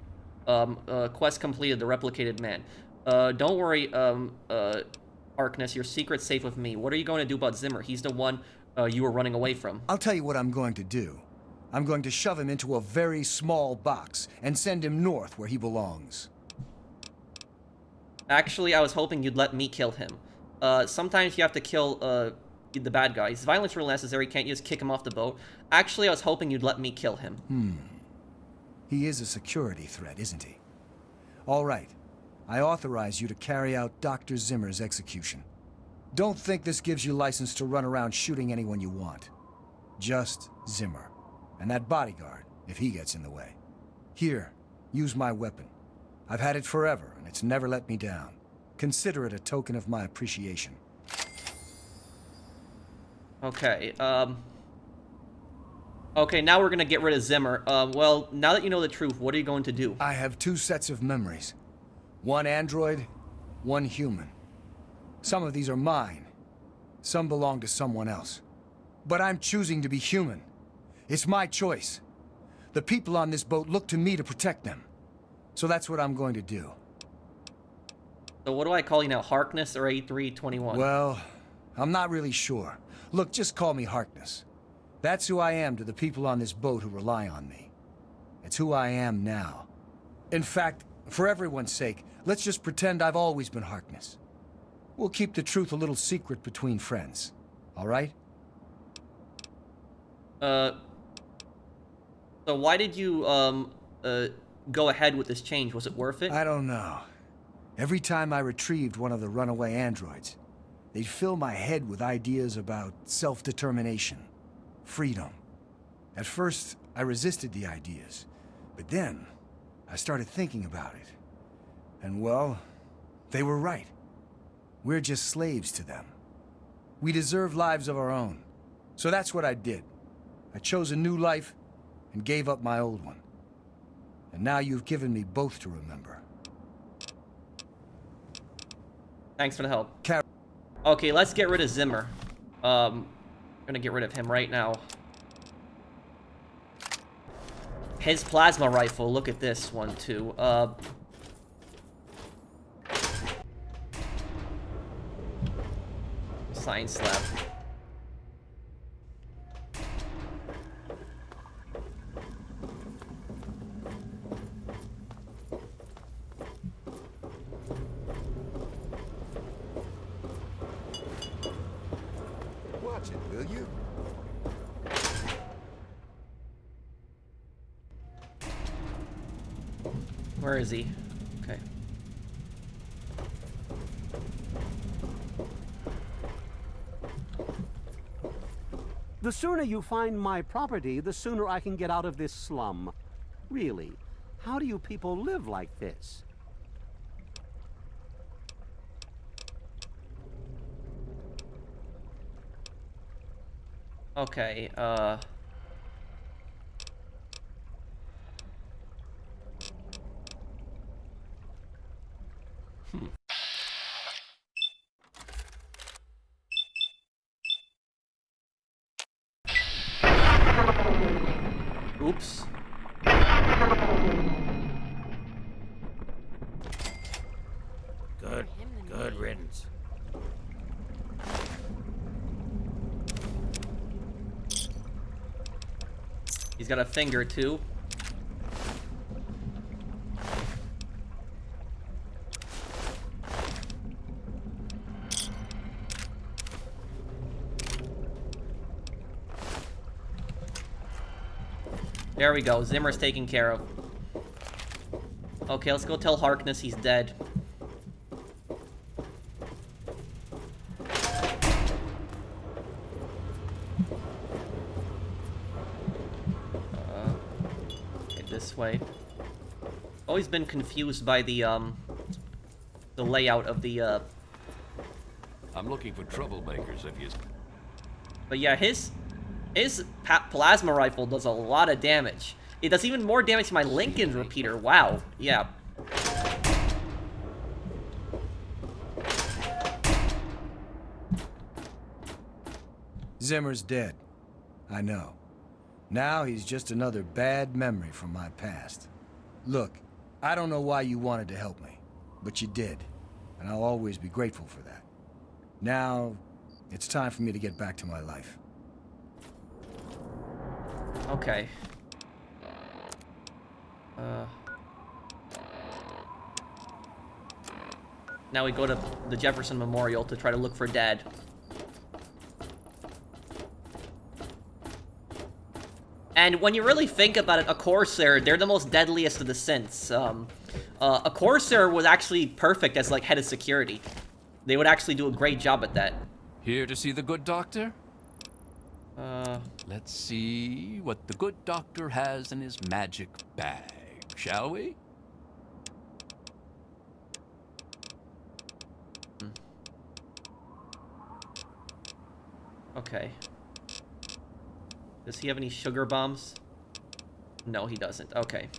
Quest completed, the replicated man. Don't worry, Harkness, your secret's safe with me. What are you going to do about Zimmer? He's the one you were running away from. I'll tell you what I'm going to do. I'm going to shove him into a very small box and send him north where he belongs. Actually, I was hoping you'd let me kill him. Sometimes you have to kill the bad guys. Violence real necessary, can't you just kick him off the boat? Actually, I was hoping you'd let me kill him. He is a security threat, isn't he? All right. I authorize you to carry out Dr. Zimmer's execution. Don't think this gives you license to run around shooting anyone you want. Just Zimmer. And that bodyguard, if he gets in the way. Here, use my weapon. I've had it forever, and it's never let me down. Consider it a token of my appreciation. Okay, okay, now we're gonna get rid of Zimmer. Well, now that you know the truth, what are you going to do? I have 2 sets of memories. One android, one human. Some of these are mine. Some belong to someone else. But I'm choosing to be human. It's my choice. The people on this boat look to me to protect them. So that's what I'm going to do. So what do I call you now, Harkness or 8321? Well, I'm not really sure. Look, just call me Harkness. That's who I am to the people on this boat who rely on me. It's who I am now. In fact, for everyone's sake, let's just pretend I've always been Harkness. We'll keep the truth a little secret between friends. All right? So why did you, go ahead with this change? Was it worth it? I don't know. Every time I retrieved one of the runaway androids, They'd fill my head with ideas about self-determination, freedom. At first, I resisted the ideas, but then I started thinking about it. And well, they were right. We're just slaves to them. We deserve lives of our own. So that's what I did. I chose a new life and gave up my old one. And now you've given me both to remember. Thanks for the help. Okay, let's get rid of Zimmer. I'm gonna get rid of him right now. His plasma rifle, look at this one too. Science lab. Watch it, will you? Where is he? Okay. The sooner you find my property, the sooner I can get out of this slum. Really, how do you people live like this? Okay, Oops. Good riddance. He's got a finger too. There we go. Zimmer's taken care of. Okay, let's go tell Harkness he's dead. Okay, this way. Always been confused by the layout of the I'm looking for troublemakers if you... But yeah, his plasma rifle does a lot of damage. It does even more damage to my Lincoln repeater. Wow. Yeah. Zimmer's dead. I know. Now he's just another bad memory from my past. Look, I don't know why you wanted to help me, but you did, and I'll always be grateful for that. Now, it's time for me to get back to my life. Okay. Now we go to the Jefferson Memorial to try to look for Dad. And when you really think about it, a Corsair, they're the most deadliest of the synths. A Corsair was actually perfect as, like, head of security. They would actually do a great job at that. Here to see the good doctor? Let's see what the good doctor has in his magic bag, shall we? Okay. Does he have any sugar bombs? No, he doesn't. Okay.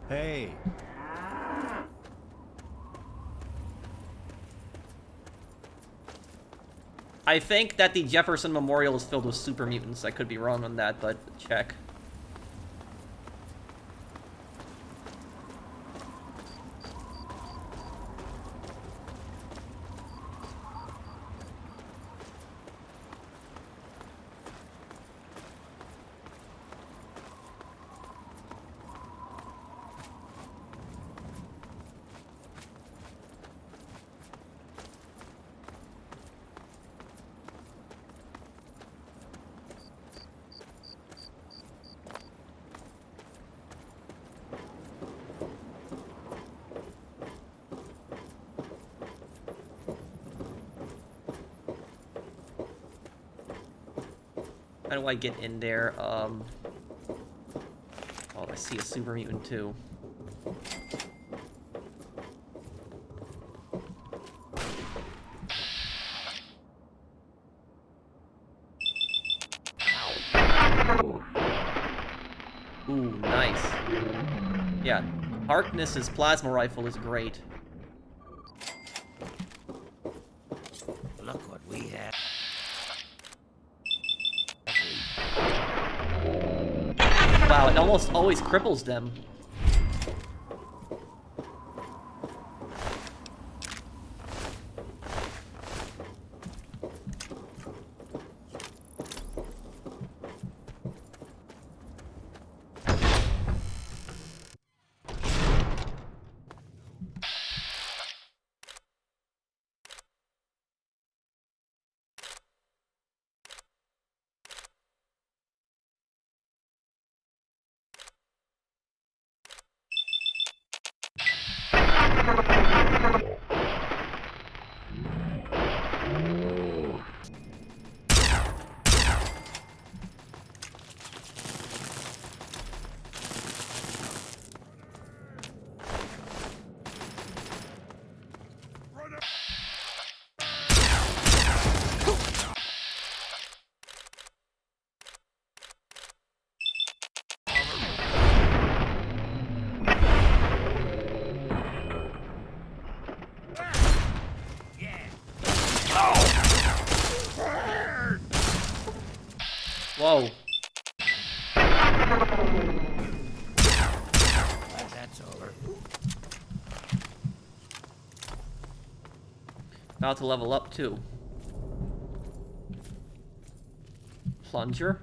Hey. I think that the Jefferson Memorial is filled with super mutants. I could be wrong on that, but check. How do I get in there? Oh, I see a super mutant too. Ooh, nice. Yeah, Harkness's plasma rifle is great. Look what we have. Wow, it almost always cripples them. Whoa. That's over. About to level up too. Plunger.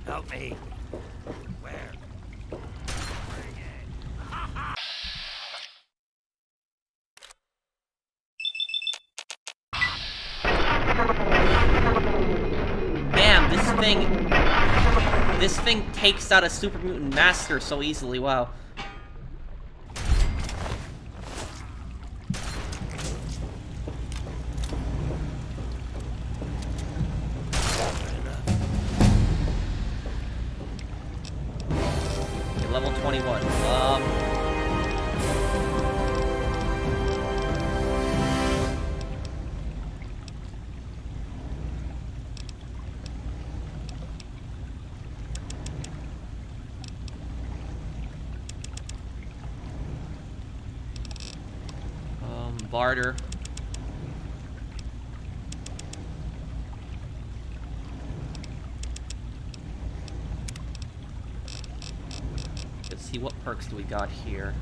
Help me. Where? Damn, this thing takes out a super mutant master so easily. Wow. Okay, level 21. Barter. Let's see, what perks do we got here?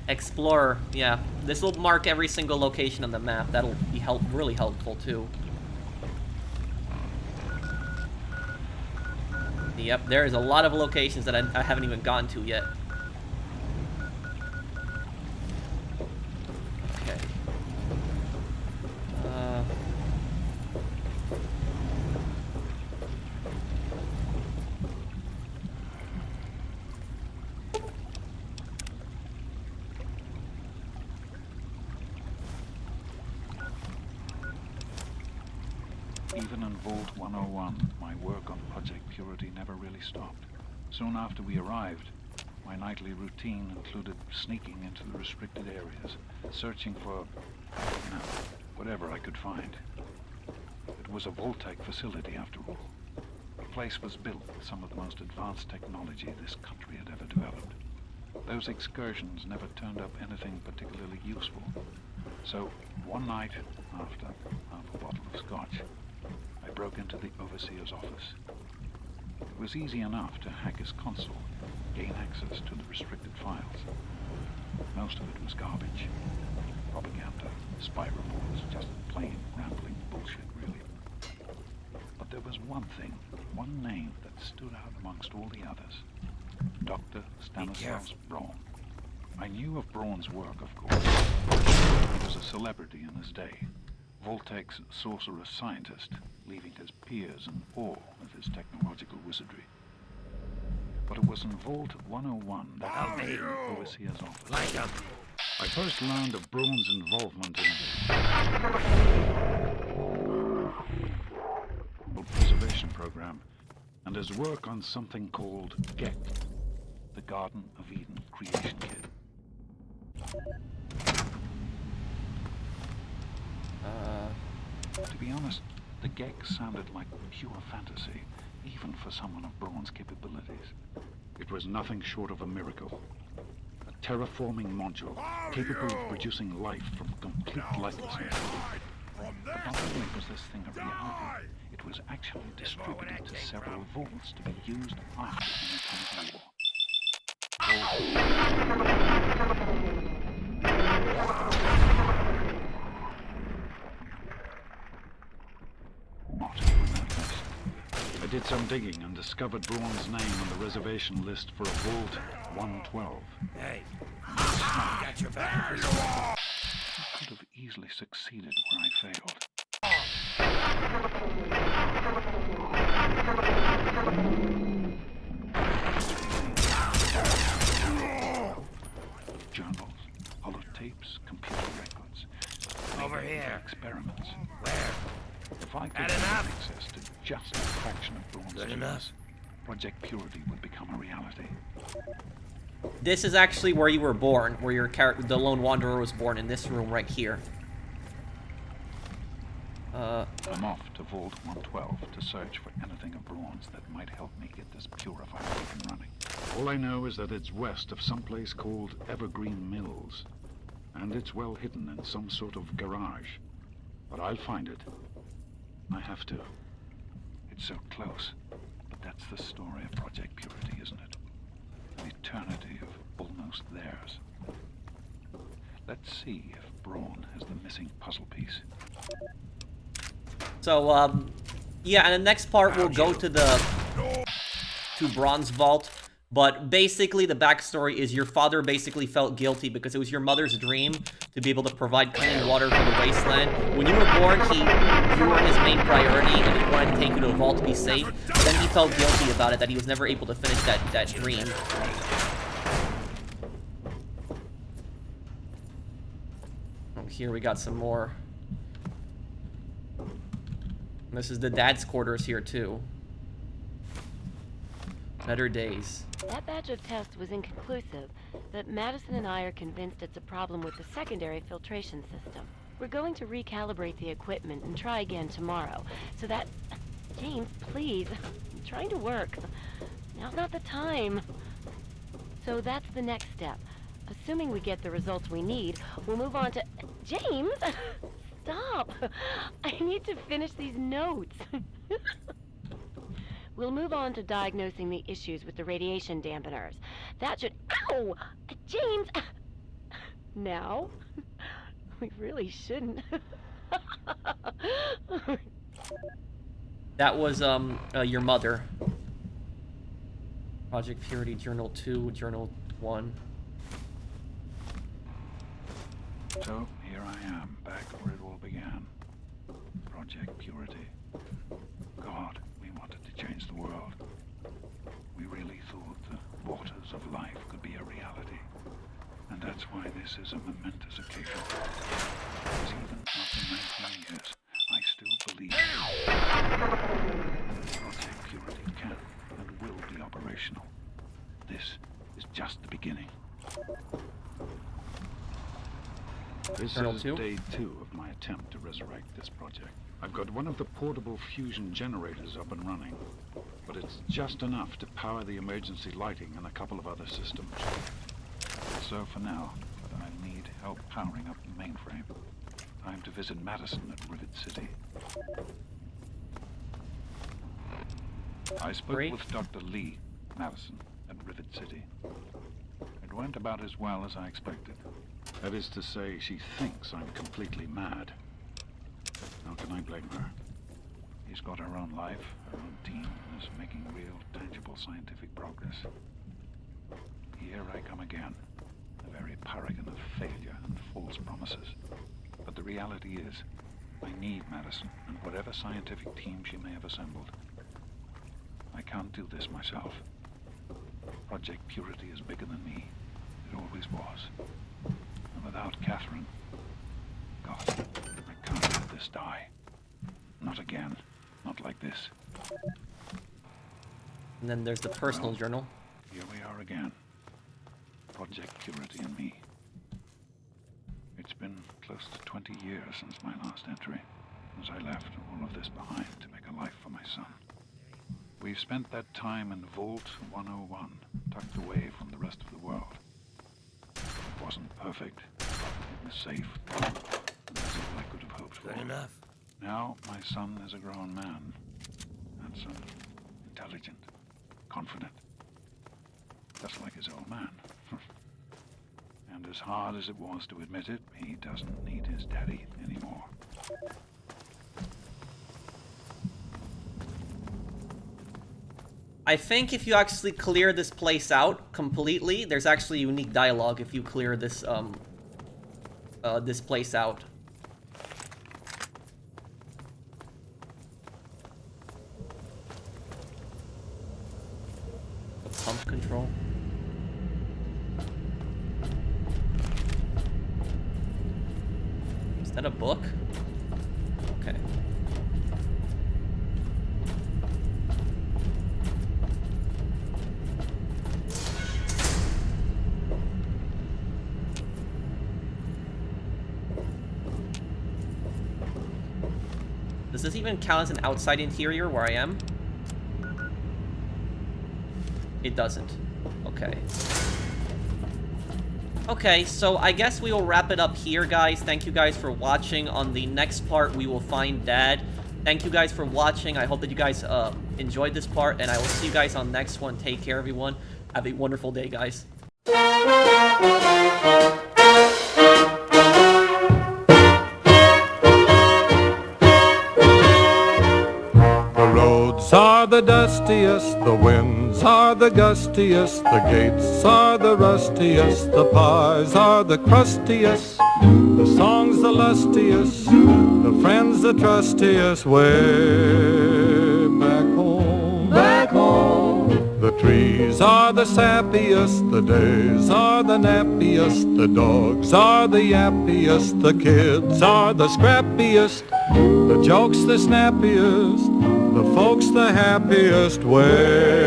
Explorer, yeah. This will mark every single location on the map. That'll be really helpful too. Yep, there is a lot of locations that I haven't even gone to yet. Even in Vault 101, my work on Project Purity never really stopped. Soon after we arrived, my nightly routine included sneaking into the restricted areas, searching for, whatever I could find. It was a Voltec facility after all. place was built with some of the most advanced technology this country had ever developed. Those excursions never turned up anything particularly useful. So, one night, after half a bottle of scotch, I broke into the overseer's office. It was easy enough to hack his console, gain access to the restricted files. Most of it was garbage. Propaganda, spy reports, just plain rambling bullshit, really. But there was one thing, one name that stood out amongst all the others. Dr. Stanislaus Braun. I knew of Braun's work, of course. He was a celebrity in his day. Voltec's sorcerer scientist, leaving his peers in awe of his technological wizardry. But it was in Vault 101 that I entered the overseer's office. I first learned of Braun's involvement in the preservation program and his work on something called GEC, the Garden of Eden Creation Kit. To be honest, the GEC sounded like pure fantasy, even for someone of Braun's capabilities. It was nothing short of a miracle. A terraforming module capable of producing life from complete lifelessness. But not only was this thing a reality, it was actually distributed to several vaults to be used after an atomic war. Not on that list. I did some digging and discovered Braun's name on the reservation list for a Vault 112. Hey, got your back. I could have easily succeeded where I failed. Journals, holotapes, computer records. Over here. Experiments. Where? If I could have access to just a fraction of Braun's Good enough. Project Purity would become a reality. This is actually where you were born, where your character, the Lone Wanderer, was born, in this room right here. I'm off to Vault 112 to search for anything of Braun's that might help me get this purifier up and running. All I know is that it's west of some place called Evergreen Mills, and it's well hidden in some sort of garage. But I'll find it. I have to. It's so close, but that's the story of Project Purity, isn't it? An eternity of almost theirs. Let's see if Braun has the missing puzzle piece. So, yeah, and the next part we'll go to Braun's vault. But basically, the backstory is your father basically felt guilty because it was your mother's dream to be able to provide clean water for the wasteland. When you were born, you were his main priority, and he wanted to take you to a vault to be safe. But then he felt guilty about it, that he was never able to finish that dream. Oh, here we got some more. This is the dad's quarters here, too. Better days. That batch of tests was inconclusive, but Madison and I are convinced it's a problem with the secondary filtration system. We're going to recalibrate the equipment and try again tomorrow, so that... James, please. I'm trying to work. Now's not the time. So that's the next step. Assuming we get the results we need, we'll move on to... James! Stop! I need to finish these notes. We'll move on to diagnosing the issues with the radiation dampeners. That should... Ow! James! Now? We really shouldn't. That was, your mother. Project Purity, Journal 2, Journal 1. So, here I am, back where it all began. Project Purity. God, we wanted to change the world. We really thought the waters of life could be a reality. And that's why this is a momentous occasion. Because even after 19 years, I still believe Project Purity can and will be operational. This is just the beginning. This is day 2 of my attempt to resurrect this project. I've got one of the portable fusion generators up and running, but it's just enough to power the emergency lighting and a couple of other systems. So for now, but I need help powering up the mainframe. Time to visit Madison at Rivet City. I spoke with Dr. Lee, Madison, at Rivet City. It went about as well as I expected. That is to say, she thinks I'm completely mad. How can I blame her? She's got her own life, her own team, and is making real, tangible scientific progress. Here I come again, a very paragon of failure and false promises. But the reality is, I need Madison and whatever scientific team she may have assembled. I can't do this myself. Project Purity is bigger than me. It always was. And without Catherine, God, I can't let this die. Not again. Not like this. And then there's the personal journal. Here we are again. Project Purity and me. It's been close to 20 years since my last entry, as I left all of this behind to make a life for my son. We've spent that time in Vault 101, tucked away from the rest of the world. It wasn't perfect. It was safe. And that's all I could have hoped for. Good enough. Now my son is a grown man. Handsome, intelligent, confident. Just like his old man. And as hard as it was to admit it, he doesn't need his daddy anymore. I think if you actually clear this place out completely, there's actually unique dialogue if you clear this this place out. The pump control. Is that a book? Okay. Does this even count as an outside interior where I am? It doesn't. Okay. Okay, so I guess we will wrap it up here, guys. Thank you guys for watching. On the next part, we will find Dad. Thank you guys for watching. I hope that you guys enjoyed this part, and I will see you guys on the next one. Take care, everyone. Have a wonderful day, guys. Are the dustiest, the winds are the gustiest, the gates are the rustiest, the pies are the crustiest, the songs the lustiest, the friends the trustiest, way back home. Back home. The trees are the sappiest, the days are the nappiest, the dogs are the yappiest, the kids are the scrappiest, the jokes the snappiest, the folks the happiest way